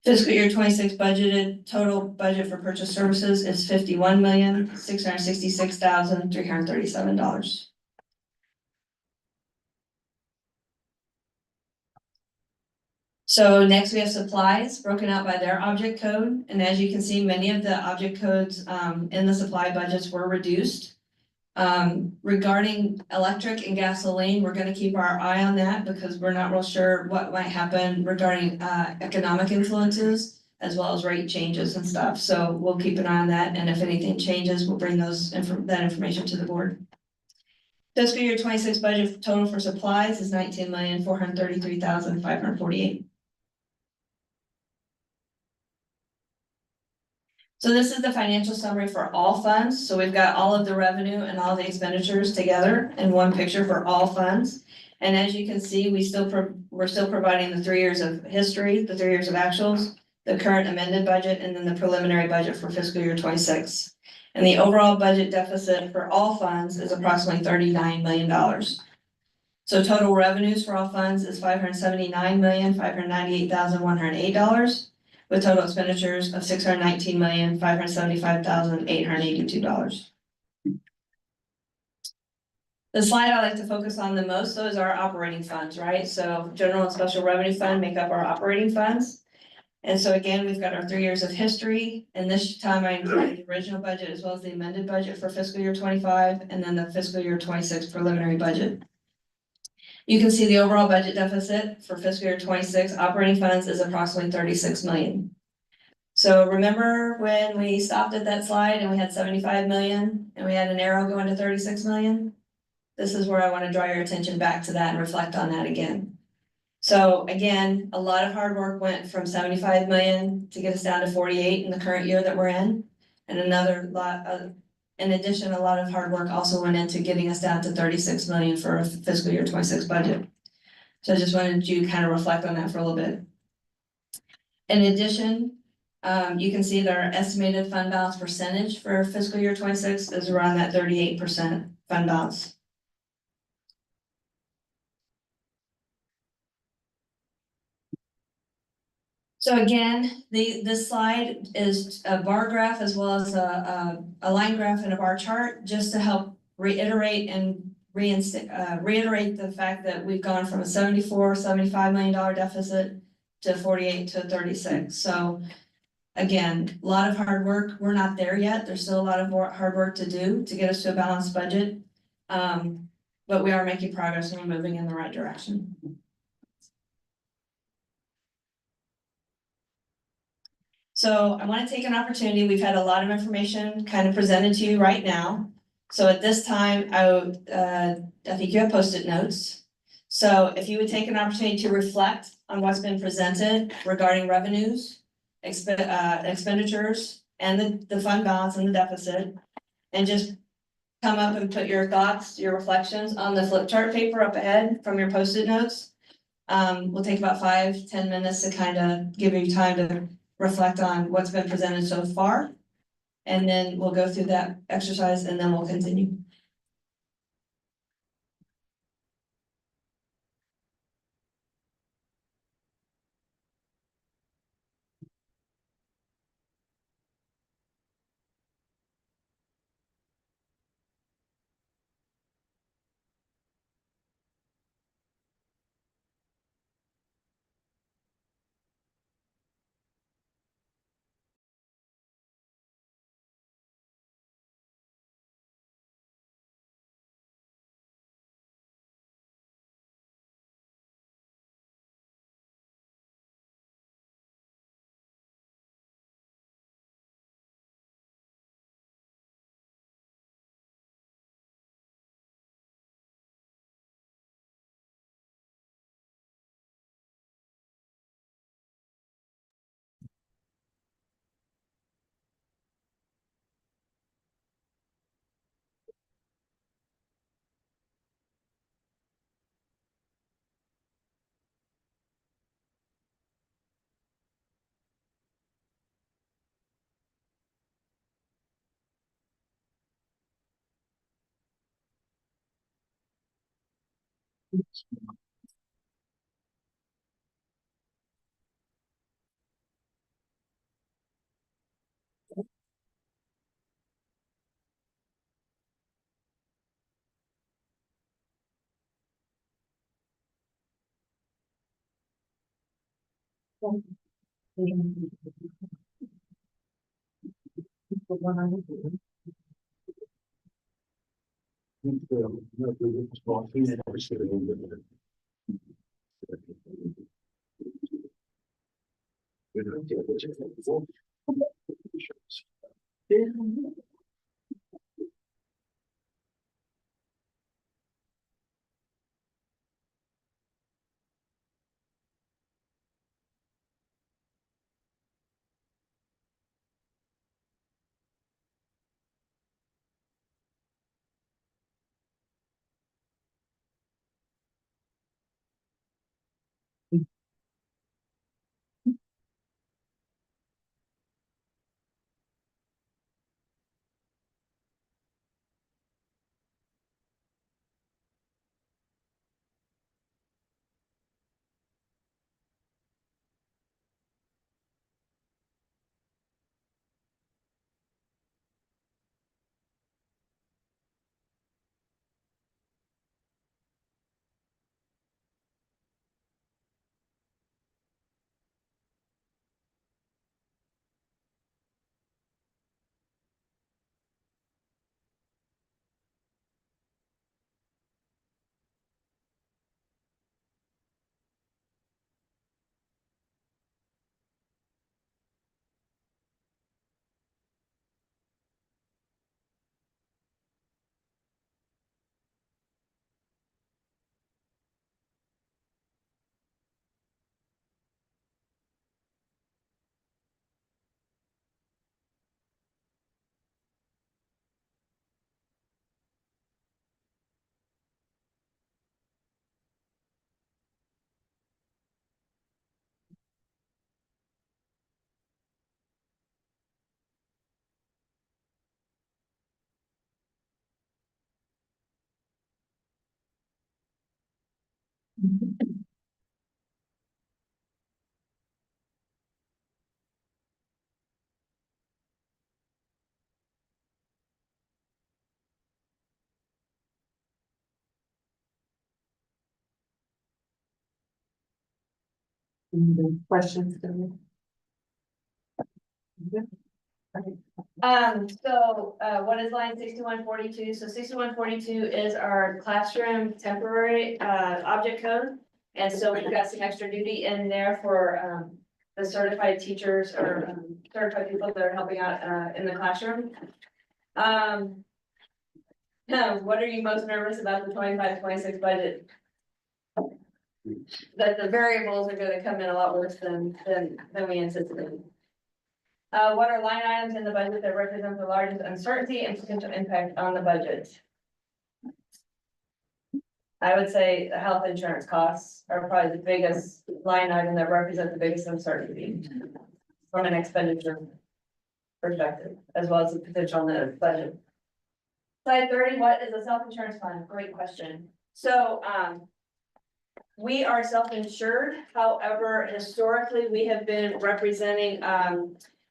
S11: Fiscal year 26 budgeted total budget for purchase services is $51,666,337. So next we have supplies broken out by their object code. And as you can see, many of the object codes in the supply budgets were reduced. Regarding electric and gasoline, we're gonna keep our eye on that because we're not real sure what might happen regarding economic influences as well as rate changes and stuff. So we'll keep an eye on that. And if anything changes, we'll bring that information to the board. Fiscal year 26 budget total for supplies is $19,433,548. So this is the financial summary for all funds. So we've got all of the revenue and all the expenditures together in one picture for all funds. And as you can see, we're still providing the 3 years of history, the 3 years of actuals, the current amended budget, and then the preliminary budget for fiscal year 26. And the overall budget deficit for all funds is approximately $39 million. So total revenues for all funds is $579,598,108. With total expenditures of $619,575,882. The slide I like to focus on the most, though, is our operating funds, right? So general and special revenue fund make up our operating funds. And so again, we've got our 3 years of history, and this time I included the original budget as well as the amended budget for fiscal year 25, and then the fiscal year 26 preliminary budget. You can see the overall budget deficit for fiscal year 26 operating funds is approximately $36 million. So remember when we stopped at that slide and we had 75 million and we had an arrow going to 36 million? This is where I want to draw your attention back to that and reflect on that again. So again, a lot of hard work went from 75 million to get us down to 48 in the current year that we're in. And another lot of, in addition, a lot of hard work also went into getting us down to 36 million for a fiscal year 26 budget. So I just wanted you to kind of reflect on that for a little bit. In addition, you can see that our estimated fund balance percentage for fiscal year 26 is around that 38% fund balance. So again, this slide is a bar graph as well as a line graph and a bar chart, just to help reiterate and reiterate the fact that we've gone from a $75 million deficit to 48 to 36. So again, a lot of hard work. We're not there yet. There's still a lot of more hard work to do to get us to a balanced budget. But we are making progress and we're moving in the right direction. So I want to take an opportunity. We've had a lot of information kind of presented to you right now. So at this time, I think you have Post-it notes. So if you would take an opportunity to reflect on what's been presented regarding revenues, expenditures, and the fund balance and the deficit, and just come up and put your thoughts, your reflections on the flip chart paper up ahead from your Post-it notes. We'll take about 5-10 minutes to kind of give you time to reflect on what's been presented so far. And then we'll go through that exercise and then we'll continue.
S10: Questions?
S9: What is line 6142? So 6142 is our classroom temporary, object code. And so we've got some extra duty in there for, the certified teachers or, certified people that are helping out, in the classroom. What are you most nervous about the 25-26 budget? That the variables are gonna come in a lot worse than we anticipated. What are line items in the budget that represent the largest uncertainty and potential impact on the budget? I would say the health insurance costs are probably the biggest line item that represent the biggest uncertainty from an expenditure perspective, as well as the potential on the budget. Slide 30, what is a self-insurance fund? Great question. So, we are self-insured. However, historically, we have been representing,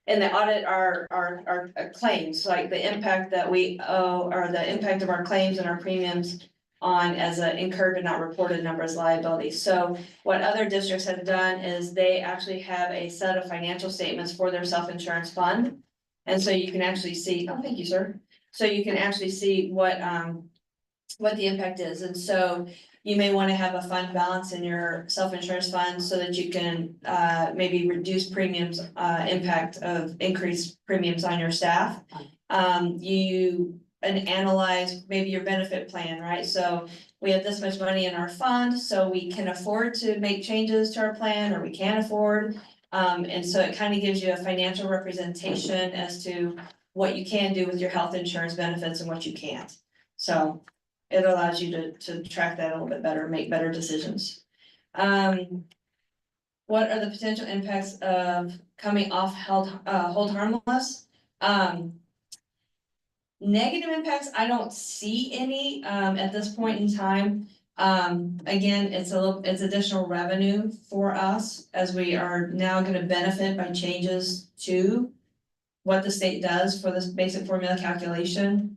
S9: in the audit, our claims, like the impact that we owe, or the impact of our claims and our premiums on as an incurred but not reported number as liability. So what other districts have done is they actually have a set of financial statements for their self-insurance fund. And so you can actually see, oh, thank you, sir. So you can actually see what the impact is. And so you may want to have a fund balance in your self-insurance fund so that you can maybe reduce premiums, impact of increased premiums on your staff. And analyze maybe your benefit plan, right? So we have this much money in our fund, so we can afford to make changes to our plan, or we can't afford. And so it kind of gives you a financial representation as to what you can do with your health insurance benefits and what you can't. So it allows you to track that a little bit better, make better decisions. What are the potential impacts of coming off hold harmless? Negative impacts, I don't see any at this point in time.
S11: Again, it's additional revenue for us as we are now gonna benefit by changes to what the state does for this basic formula calculation.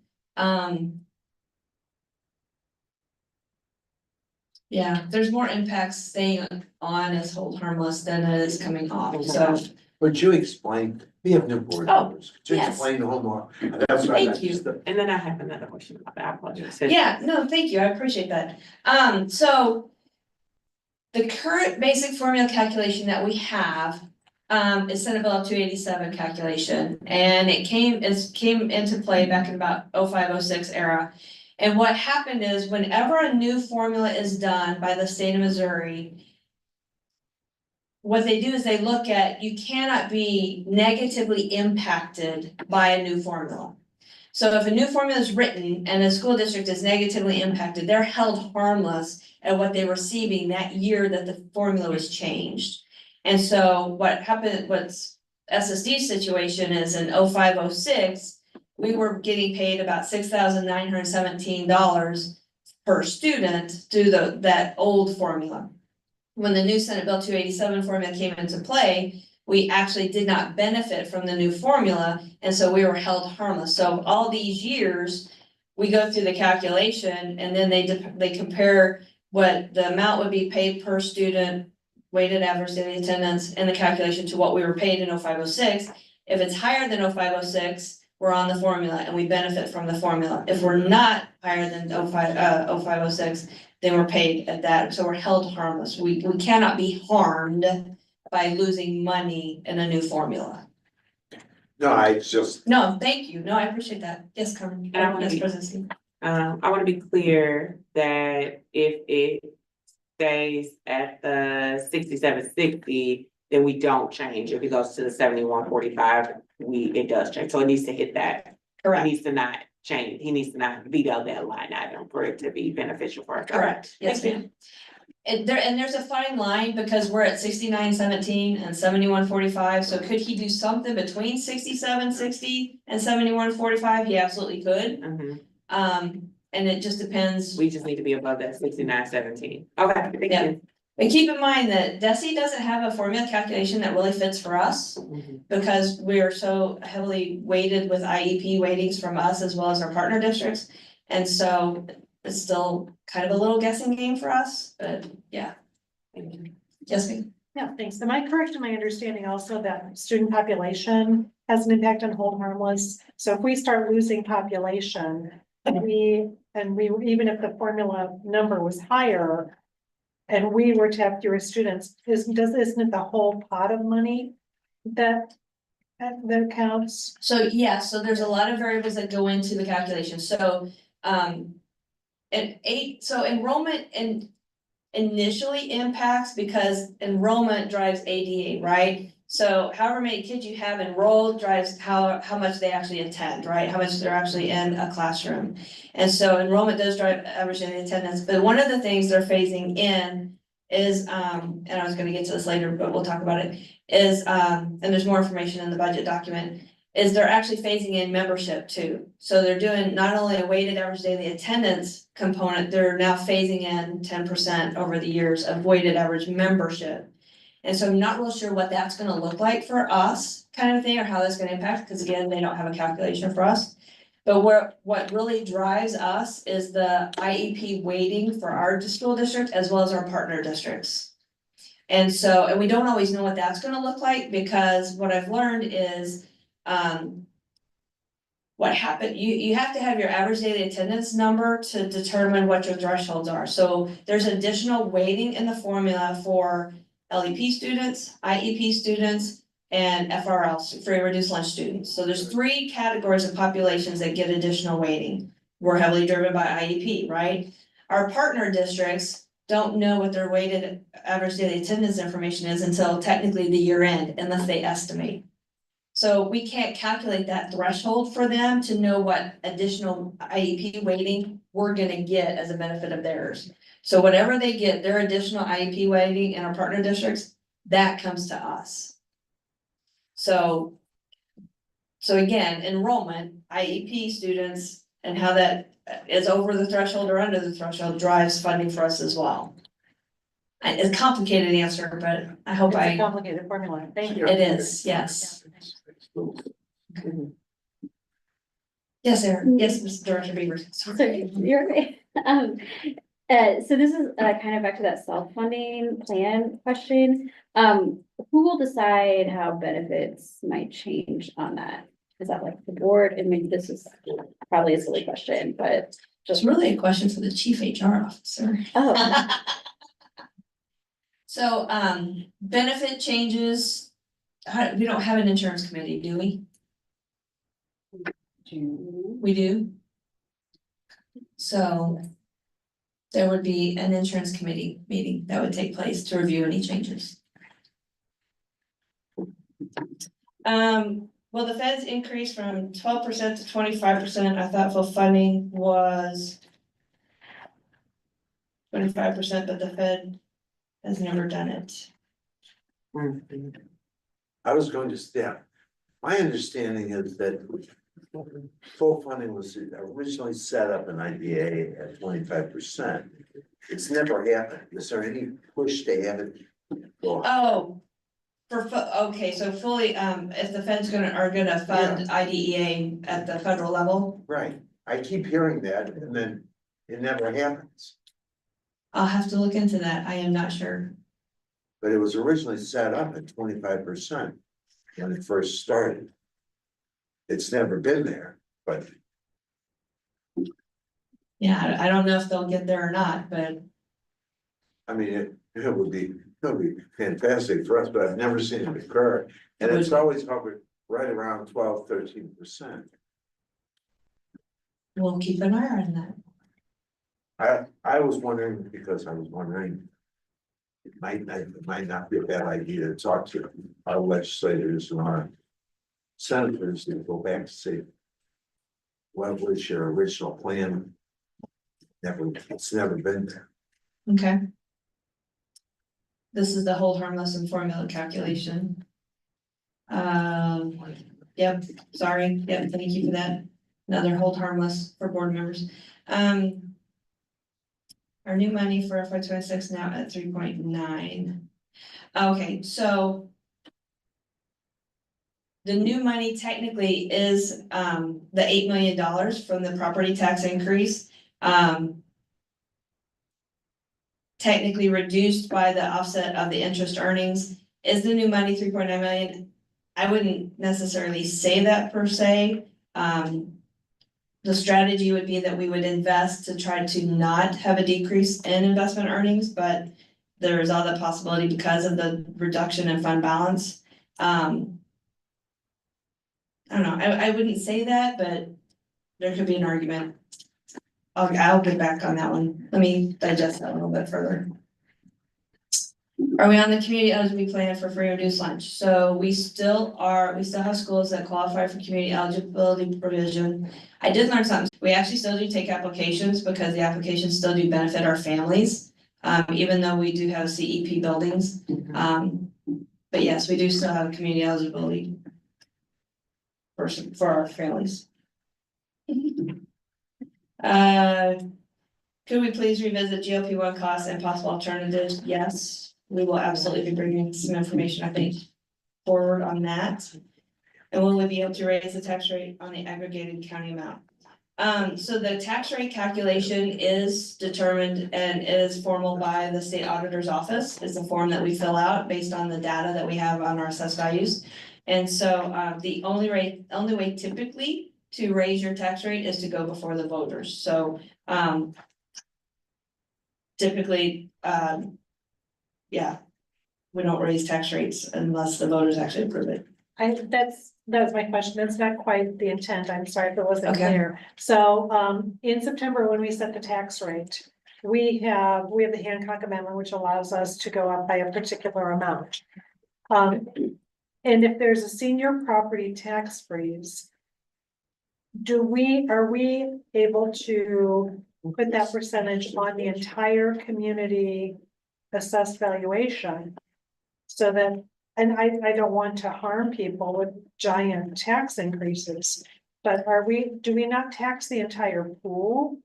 S11: Yeah, there's more impacts staying on as hold harmless than it is coming off, so.
S12: Would you explain, we have new board
S11: Oh,
S12: members, could you
S11: yes.
S12: explain the whole more? That's what I
S11: Thank you.
S12: understood.
S10: And then I have another question about that, I apologize.
S11: Yeah, no, thank you, I appreciate that. So the current basic formula calculation that we have, is Senate Bill 287 calculation, and it came into play back in about 05-06 era. And what happened is whenever a new formula is done by the state of Missouri, what they do is they look at, you cannot be negatively impacted by a new formula. So if a new formula is written and a school district is negatively impacted, they're held harmless at what they're receiving that year that the formula was changed. And so what happened, what's SSD's situation is in 05-06, we were getting paid about $6,917 per student through that old formula. When the new Senate Bill 287 formula came into play, we actually did not benefit from the new formula, and so we were held harmless. So all these years, we go through the calculation, and then they compare what the amount would be paid per student, weighted average daily attendance, and the calculation to what we were paid in 05-06. If it's higher than 05-06, we're on the formula and we benefit from the formula. If we're not higher than 05-06, then we're paid at that, so we're held harmless. We cannot be harmed by losing money in a new formula.
S12: No, I just,
S11: No, thank you. No, I appreciate that. Yes, Carmen.
S10: And I wanna
S11: Yes,
S10: be-
S11: Presidency.
S10: I wanna be clear that if it stays at the 6760, then we don't change. If it goes to the 7145, it does change. So it needs to hit that. It
S11: Correct,
S10: needs to not change. He needs to not veto that line item for it to be beneficial for us.
S11: correct. Yes,
S10: Thank you.
S11: ma'am. And there's a fine line because we're at 6917 and 7145, so could he do something between 6760 and 7145? He absolutely could.
S10: Mhm.
S11: And it just depends.
S10: We just need to be above that 6917. Okay, thank
S11: Yeah.
S10: you.
S11: And keep in mind that DESI doesn't have a formula calculation that really fits for us
S10: Mhm.
S11: because we are so heavily weighted with IEP weightings from us as well as our partner districts. And so it's still kind of a little guessing game for us, but yeah.
S10: Thank you.
S11: Yes, ma'am.
S1: Yeah, thanks. Am I correct in my understanding also that student population has an impact on hold harmless? So if we start losing population, we, even if the formula number was higher, and we were to have fewer students, isn't it the whole pot of money that counts?
S11: So yeah, so there's a lot of variables that go into the calculation. So enrollment initially impacts because enrollment drives ADA, right? So however many kids you have enrolled drives how much they actually attend, right? How much they're actually in a classroom. And so enrollment does drive average daily attendance, but one of the things they're phasing in is, and I was gonna get to this later, but we'll talk about it, is, and there's more information in the budget document, is they're actually phasing in membership too. So they're doing not only a weighted average daily attendance component, they're now phasing in 10% over the years of weighted average membership. And so I'm not real sure what that's gonna look like for us, kind of thing, or how that's gonna impact, because again, they don't have a calculation for us. But what really drives us is the IEP weighting for our school district as well as our partner districts. And so, and we don't always know what that's gonna look like, because what I've learned is, what happened, you have to have your average daily attendance number to determine what your thresholds are. So there's additional weighting in the formula for LEP students, IEP students, and FRLs, free reduced lunch students. So there's 3 categories of populations that get additional weighting. We're heavily driven by IEP, right? Our partner districts don't know what their weighted average daily attendance information is until technically the year end, unless they estimate. So we can't calculate that threshold for them to know what additional IEP weighting we're gonna get as a benefit of theirs. So whatever they get, their additional IEP weighting in our partner districts, that comes to us. So again, enrollment, IEP students and how that is over the threshold or under the threshold drives funding for us as well. It's a complicated answer, but I hope
S1: It's a
S11: I,
S1: complicated formula. Thank you.
S11: it is, yes. Yes, Aaron, yes, Mr. Director Beaver.
S7: Sorry, you're okay. So this is kind of back to that self-funding plan question. Who will decide how benefits might change on that? Is that like the board? And maybe this is probably a silly question, but
S11: Just really a question for the chief HR officer.
S7: oh,
S11: So, benefit changes, we don't have an insurance committee, do we? We do? So there would be an insurance committee meeting that would take place to review any changes. Well, the Fed's increase from 12% to 25%, I thought full funding was 25%, but the Fed has never done it.
S12: I was going to step. My understanding is that full funding was originally set up in IDA at 25%. It's never happened. Is there any push to have it go up?
S11: Oh, okay, so fully, if the Fed's are gonna fund IDEA at the federal level,
S12: Right, I keep hearing that and then it never happens.
S11: I'll have to look into that. I am not sure.
S12: But it was originally set up at 25% when it first started. It's never been there, but
S11: Yeah, I don't know if they'll get there or not, but
S12: I mean, it would be fantastic for us, but I've never seen it occur. And it's always hovered right around 12-13%.
S11: we'll keep an eye on that.
S12: I was wondering, because I was wondering. It might not be a bad idea to talk to our legislators and our senators and go back to see. What was your original plan? It's never been there.
S11: Okay. This is the hold harmless and formula calculation. Yep, sorry, yep, thank you for that. Another hold harmless for board members. Our new money for FY 26 now at 3.9. Okay, so the new money technically is the $8 million from the property tax increase. Technically reduced by the offset of the interest earnings. Is the new money 3.9 million? I wouldn't necessarily say that per se. The strategy would be that we would invest to try to not have a decrease in investment earnings, but there is all that possibility because of the reduction in fund balance. I don't know, I wouldn't say that, but there could be an argument. I'll get back on that one. Let me digest that a little bit further. Are we on the community eligibility plan for free or reduced lunch? So we still have schools that qualify for community eligibility provision. I did learn something. We actually still do take applications because the applications still do benefit our families. Even though we do have CEP buildings. But yes, we do still have community eligibility for our families. Could we please revisit GLP-1 costs and possible alternatives? Yes, we will absolutely be bringing some information, I think, forward on that. And will we be able to raise the tax rate on the aggregated county amount? So the tax rate calculation is determined and is formal by the state auditor's office. It's a form that we fill out based on the data that we have on our assessed values. And so the only way typically to raise your tax rate is to go before the voters. So typically, yeah, we don't raise tax rates unless the voters actually approve it.
S1: That was my question. That's not quite the intent. I'm sorry if it wasn't
S11: Okay.
S1: clear. So, in September, when we set the tax rate, we have the Hancock Amendment, which allows us to go up by a particular amount. And if there's a senior property tax freeze, are we able to put that percentage on the entire community assessed valuation? So that, and I don't want to harm people with giant tax increases. But do we not tax the entire pool?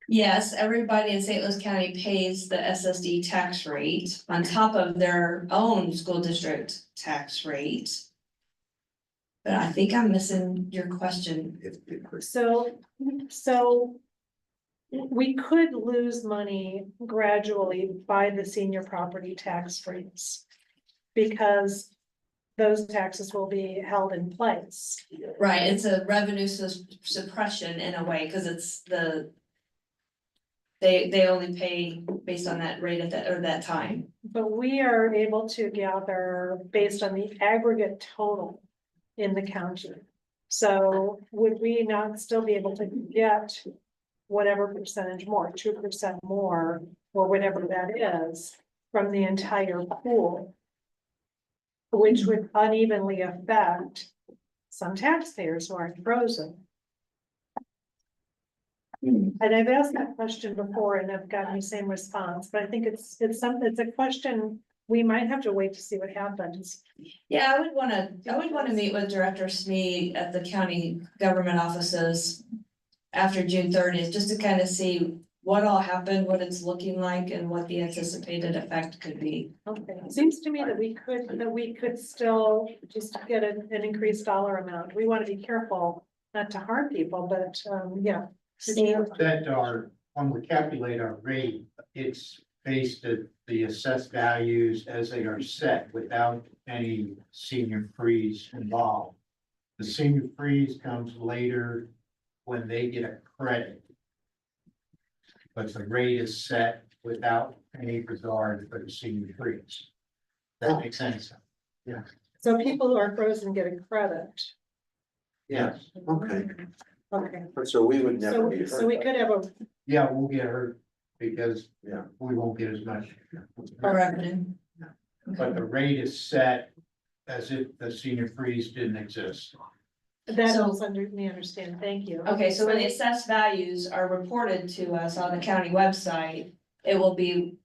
S11: Yes, everybody in St. Louis County pays the SSD tax rate on top of their own school district tax rate. But I think I'm missing your question.
S1: So we could lose money gradually by the senior property tax freeze. Because those taxes will be held in place.
S11: Right, it's a revenue suppression in a way, because it's they only pay based on that rate at that time.
S1: But we are able to gather based on the aggregate total in the county. So would we not still be able to get whatever percentage more, 2% more, or whatever that is, from the entire pool? Which would unevenly affect some taxpayers who aren't frozen. And I've asked that question before and I've gotten the same response, but I think it's a question we might have to wait to see what happens.
S11: Yeah, I would wanna meet with Director Smee at the county government offices after June 30th, just to kind of see what all happened, what it's looking like, and what the anticipated effect could be.
S1: Okay, it seems to me that we could still just get an increased dollar amount. We want to be careful not to harm people, but yeah.
S13: That when we calculate our rate, it's based at the assessed values as they are set without any senior freeze involved. The senior freeze comes later when they get a credit. But the rate is set without any regard for the senior freeze. That makes sense. Yeah.
S1: So people who are frozen get a credit.
S12: Yes, okay,
S1: Okay,
S12: so we would never be
S1: so we
S12: hurt.
S1: could have a,
S13: Yeah, we'll get hurt because
S12: Yeah.
S13: we won't get as much.
S11: For revenue.
S13: But the rate is set as if the senior freeze didn't exist.
S1: that
S11: So-
S1: helps me understand, thank you.
S11: Okay, so when the assessed values are reported to us on the county website, it won't be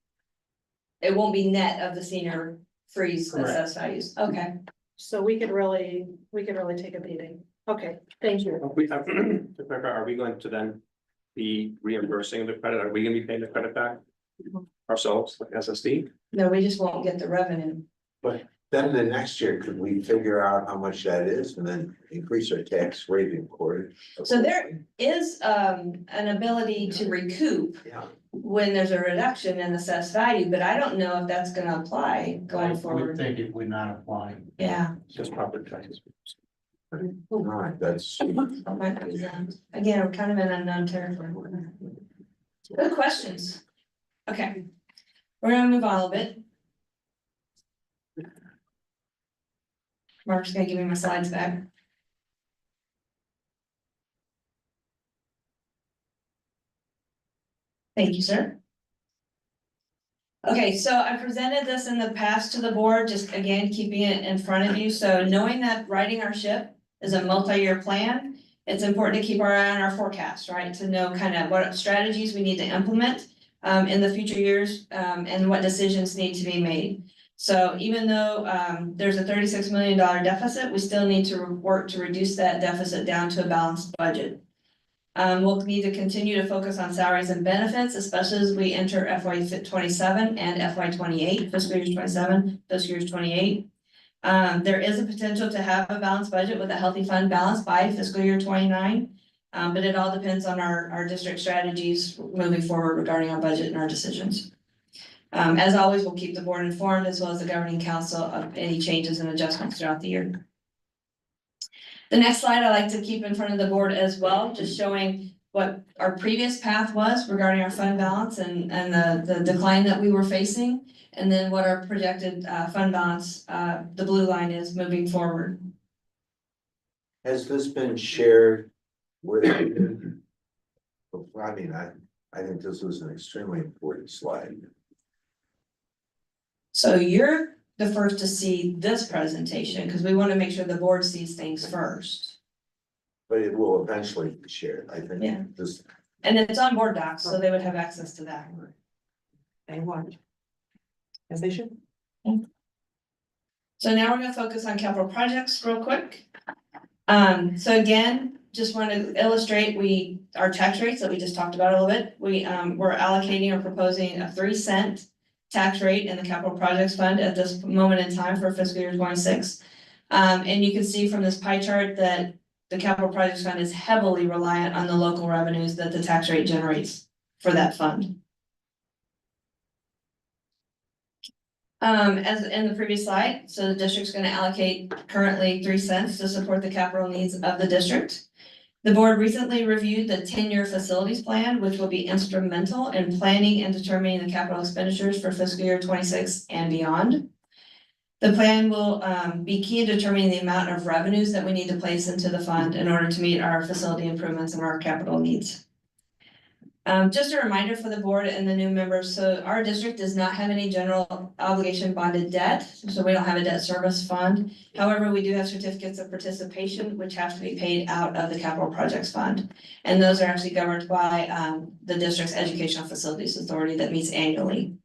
S11: net of the senior freeze
S13: Correct.
S11: assessed values, okay.
S1: So we could really take a beating. Okay, thank you.
S8: To clarify, are we going to then be reimbursing the credit? Are we gonna be paying the credit back ourselves, like SSD?
S11: No, we just won't get the revenue.
S12: Then the next year, could we figure out how much that is and then increase our tax rate in quarter?
S11: So there is an ability to recoup
S12: Yeah,
S11: when there's a reduction in assessed value, but I don't know if that's gonna apply going
S13: I would
S11: forward.
S13: think it would not apply.
S11: Yeah.
S8: Just property taxes.
S12: all right, that's,
S11: Might be that. Again, we're kind of in unknown territory. Good questions. Okay, we're gonna move on a little bit. Mark's gonna give me my slides back. Thank you, sir. Okay, so I presented this in the past to the board, just again, keeping it in front of you. So knowing that riding our ship is a multi-year plan, it's important to keep our eye on our forecast, right? To know kind of what strategies we need to implement in the future years and what decisions need to be made. So even though there's a $36 million deficit, we still need to work to reduce that deficit down to a balanced budget. We'll need to continue to focus on salaries and benefits, especially as we enter FY 27 and FY 28, fiscal years 27, fiscal years 28. There is a potential to have a balanced budget with a healthy fund balance by fiscal year 29. But it all depends on our district strategies moving forward regarding our budget and our decisions. As always, we'll keep the board informed as well as the governing council of any changes and adjustments throughout the year. The next slide I like to keep in front of the board as well, just showing what our previous path was regarding our fund balance and the decline that we were facing. And then what our projected fund balance, the blue line is moving forward.
S12: has this been shared with? I mean, I think this was an extremely important slide.
S11: So you're the first to see this presentation, because we want to make sure the board sees things first.
S12: But it will eventually be shared, I think.
S11: Yeah.
S12: This,
S11: And it's on board docs, so they would have access to that.
S1: They want. As they should.
S11: So now we're gonna focus on capital projects real quick. So again, just want to illustrate, our tax rates that we just talked about a little bit, we're allocating or proposing a 3-cent tax rate in the capital projects fund at this moment in time for fiscal year 26. And you can see from this pie chart that the capital projects fund is heavily reliant on the local revenues that the tax rate generates for that fund. As in the previous slide, so the district's gonna allocate currently 3 cents to support the capital needs of the district. The board recently reviewed the 10-year facilities plan, which will be instrumental in planning and determining the capital expenditures for fiscal year 26 and beyond. The plan will be key in determining the amount of revenues that we need to place into the fund in order to meet our facility improvements and our capital needs. Just a reminder for the board and the new members, so our district does not have any general obligation bonded debt, so we don't have a debt service fund. However, we do have certificates of participation, which have to be paid out of the capital projects fund. And those are actually governed by the district's educational facilities authority that meets annually.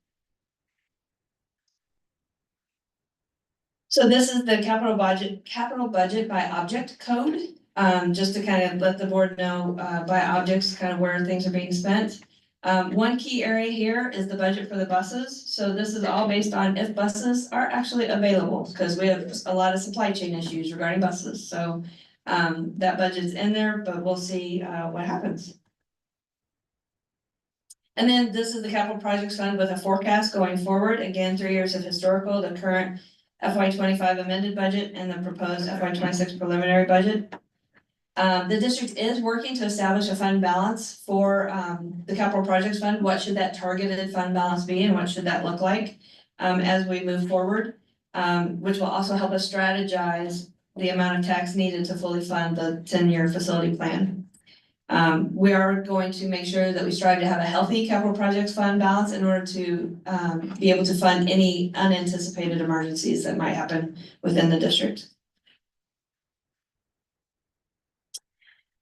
S11: So this is the capital budget by object code. Just to kind of let the board know, by objects, kind of where things are being spent. One key area here is the budget for the buses. So this is all based on if buses are actually available, because we have a lot of supply chain issues regarding buses. So, that budget's in there, but we'll see, what happens. And then this is the capital projects fund with a forecast going forward. Again, 3 years of historical, the current FY25 amended budget and the proposed FY26 preliminary budget. The district is working to establish a fund balance for the capital projects fund. What should that targeted fund balance be and what should that look like as we move forward? Which will also help us strategize the amount of tax needed to fully fund the 10-year facility plan. We are going to make sure that we strive to have a healthy capital projects fund balance in order to be able to fund any unanticipated emergencies that might happen within the district.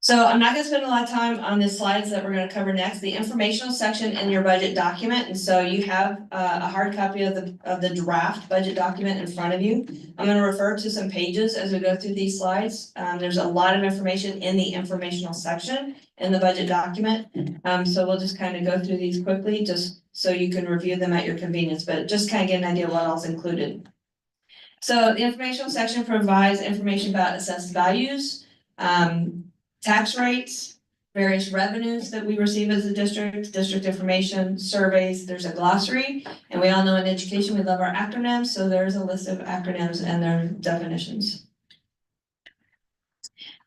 S11: So I'm not gonna spend a lot of time on the slides that we're gonna cover next, the informational section in your budget document. And so you have a hard copy of the draft budget document in front of you. I'm gonna refer to some pages as we go through these slides. There's a lot of information in the informational section in the budget document. So we'll just kind of go through these quickly, just so you can review them at your convenience, but just kind of get an idea of what else included. So the informational section provides information about assessed values, tax rates, various revenues that we receive as a district information, surveys, there's a glossary. And we all know in education, we love our acronyms. So there's a list of acronyms and their definitions.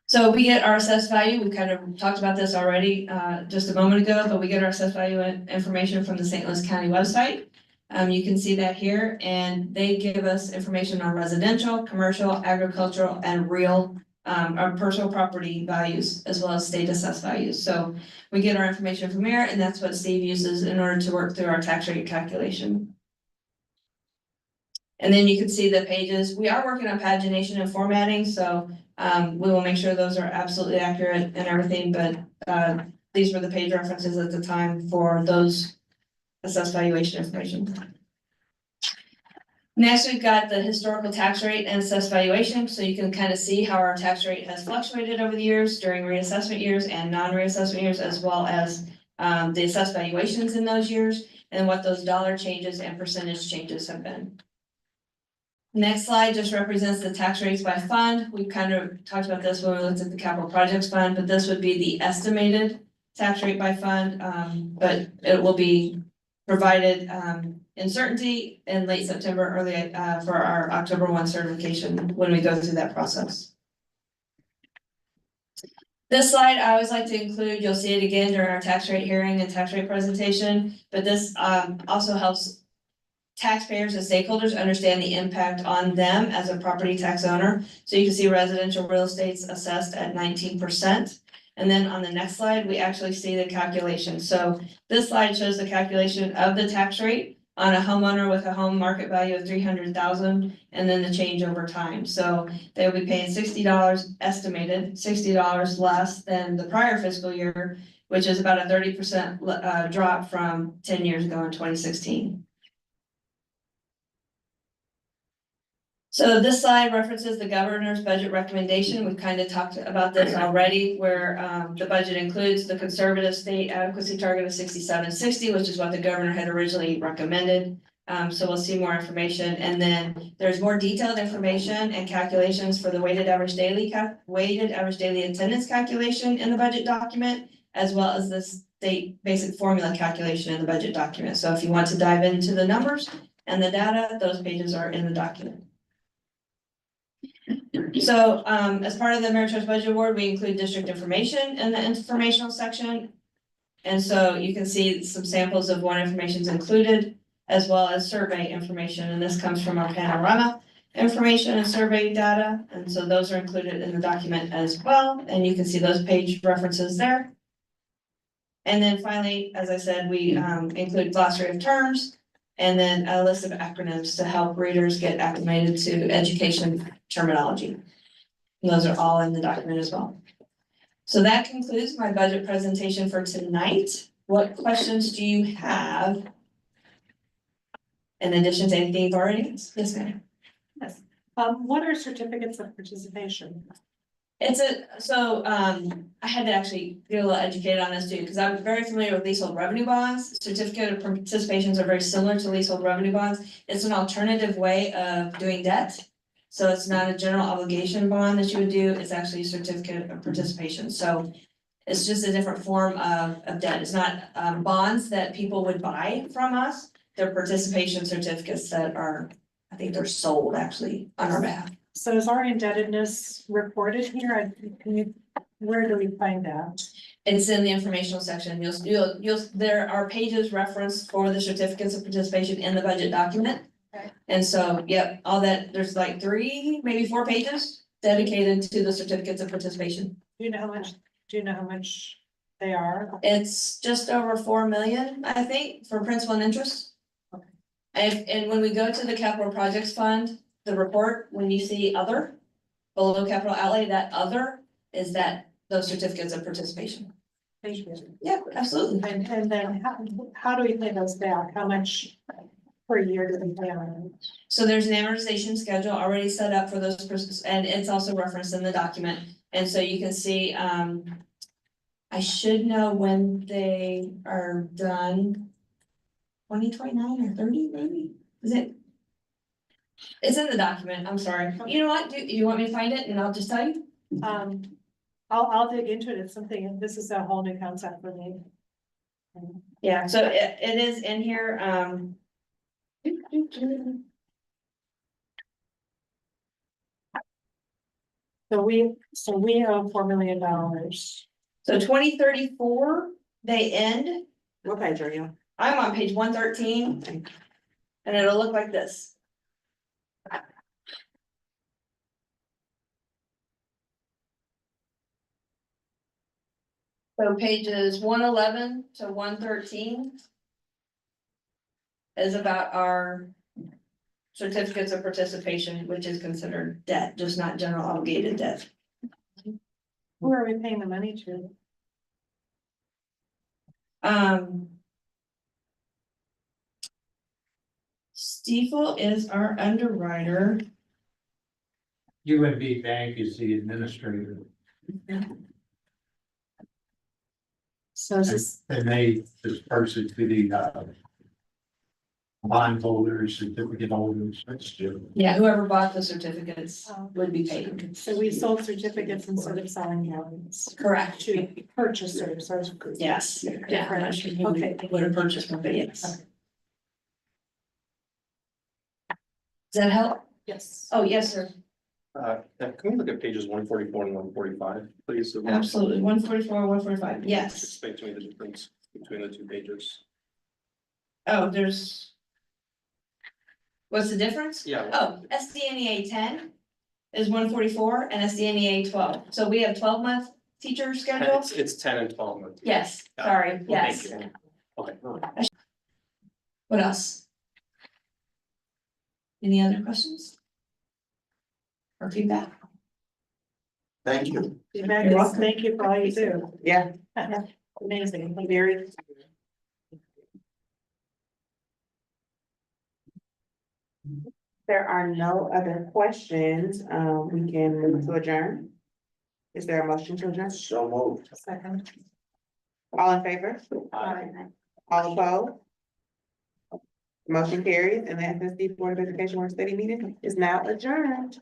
S11: So we get our assessed value. We kind of talked about this already just a moment ago, but we get our assessed value information from the St. Louis County website. You can see that here, and they give us information on residential, commercial, agricultural, and real our personal property values as well as state assessed values. So we get our information from here, and that's what Steve uses in order to work through our tax rate calculation. And then you can see the pages. We are working on pagination and formatting, so we will make sure those are absolutely accurate and everything, but these were the page references at the time for those assessed valuation information. Next, we've got the historical tax rate and assessed valuation, so you can kind of see how our tax rate has fluctuated over the years during reassessment years and non-reassessment years, as well as the assessed valuations in those years, and what those dollar changes and percentage changes have been. Next slide just represents the tax rates by fund. We kind of talked about this when we looked at the capital projects fund, but this would be the estimated tax rate by fund, but it will be provided in certainty in late September, early for our October 1 certification when we go through that process. This slide I always like to include, you'll see it again during our tax rate hearing and tax rate presentation, but this also helps taxpayers and stakeholders understand the impact on them as a property tax owner. So you can see residential real estate's assessed at 19%. And then on the next slide, we actually see the calculation. So this slide shows the calculation of the tax rate on a homeowner with a home market value of $300,000 and then the change over time. So they will be paying $60 estimated, $60 less than the prior fiscal year, which is about a 30% drop from 10 years ago in 2016. So this slide references the governor's budget recommendation. We've kind of talked about this already, where the budget includes the conservative state adequacy target of 6760, which is what the governor had originally recommended. So we'll see more information, and then there's more detailed information and calculations for the weighted average daily attendance calculation in the budget document, as well as the state basic formula calculation in the budget document. So if you want to dive into the numbers and the data, those pages are in the document. So as part of the Ameritrust Budget Award, we include district information in the informational section. And so you can see some samples of what information is included, as well as survey information. And this comes from our panorama information and survey data. And so those are included in the document as well. And you can see those page references there. And then finally, as I said, we include glossary of terms and then a list of acronyms to help readers get acclimated to education terminology. And those are all in the document as well. So that concludes my budget presentation for tonight. What questions do you have? In addition to anything you've already asked? Yes, ma'am.
S1: Yes. What are certificates of participation?
S11: I had to actually get a little educated on this too, because I'm very familiar with leasehold revenue bonds. Certificate of participations are very similar to leasehold revenue bonds. It's an alternative way of doing debt. So it's not a general obligation bond that you would do, it's actually a certificate of participation. So it's just a different form of debt. It's not bonds that people would buy from us. They're participation certificates that are, I think they're sold actually on our behalf.
S1: So is our indebtedness reported here? Where do we find that?
S11: It's in the informational section. There are pages referenced for the certificates of participation in the budget document.
S1: Okay.
S11: And so, yep, all that, there's like 3, maybe 4 pages dedicated to the certificates of participation.
S1: Do you know how much they are?
S11: It's just over 4 million, I think, for principal and interest.
S1: Okay.
S11: And when we go to the capital projects fund, the report, when you see other, below capital outlay, that other is those certificates of participation.
S1: Thank you.
S11: Yeah, absolutely.
S1: And then how do we pay those back? How much per year do we pay on it?
S11: So there's an amortization schedule already set up for those, and it's also referenced in the document. And so you can see, I should know when they are done. 2029 or 30, maybe? Is it? It's in the document, I'm sorry. You know what, do you want me to find it and I'll just tell you?
S1: I'll dig into it. It's something, this is a whole new concept for me.
S11: Yeah, so it is in here,
S1: So we owe $4 million.
S11: so 2034, they end.
S10: What page are you?
S11: I'm on page 113. And it'll look like this. So pages 111 to 113 is about our certificates of participation, which is considered debt, just not general obligated debt.
S1: Who are we paying the money to?
S11: Stiefel is our underwriter.
S13: UMB Bank is the administrator,
S1: So is this,
S13: and they disperse it to the bond holders, certificate holders. That's true.
S11: Yeah, whoever bought the certificates would be paid.
S1: so we sold certificates instead of selling bonds
S11: Correct.
S1: to purchasers.
S11: Yes. Yeah. I'm not sure who
S1: Okay.
S11: would have purchased one, but yes. Does that help?
S1: Yes.
S11: Oh, yes, sir.
S8: Can we look at pages 144 and 145, please?
S11: Absolutely. 144, 145. Yes.
S8: Explain to me the difference between the 2 pages.
S11: Oh, what's the difference?
S8: Yeah.
S11: Oh, SDNEA 10 is 144 and SDNEA 12. So we have 12-month teacher schedule?
S8: It's 10 and 12 months.
S11: Yes,
S8: Yeah.
S11: sorry,
S8: Well,
S11: yes.
S8: thank you. Okay.
S11: What else? Any other questions? Or feedback?
S12: Thank you.
S1: Feedback
S11: You're
S1: is,
S11: welcome.
S1: thank you for all you do.
S10: Yeah.
S1: Amazing, very.
S10: there are no other questions, we can move to adjourn. Is there a motion to adjourn?
S12: So moved.
S1: Second.
S10: All in favor? All opposed? Motion carries and the SSD Board of Education Work Study meeting is now adjourned.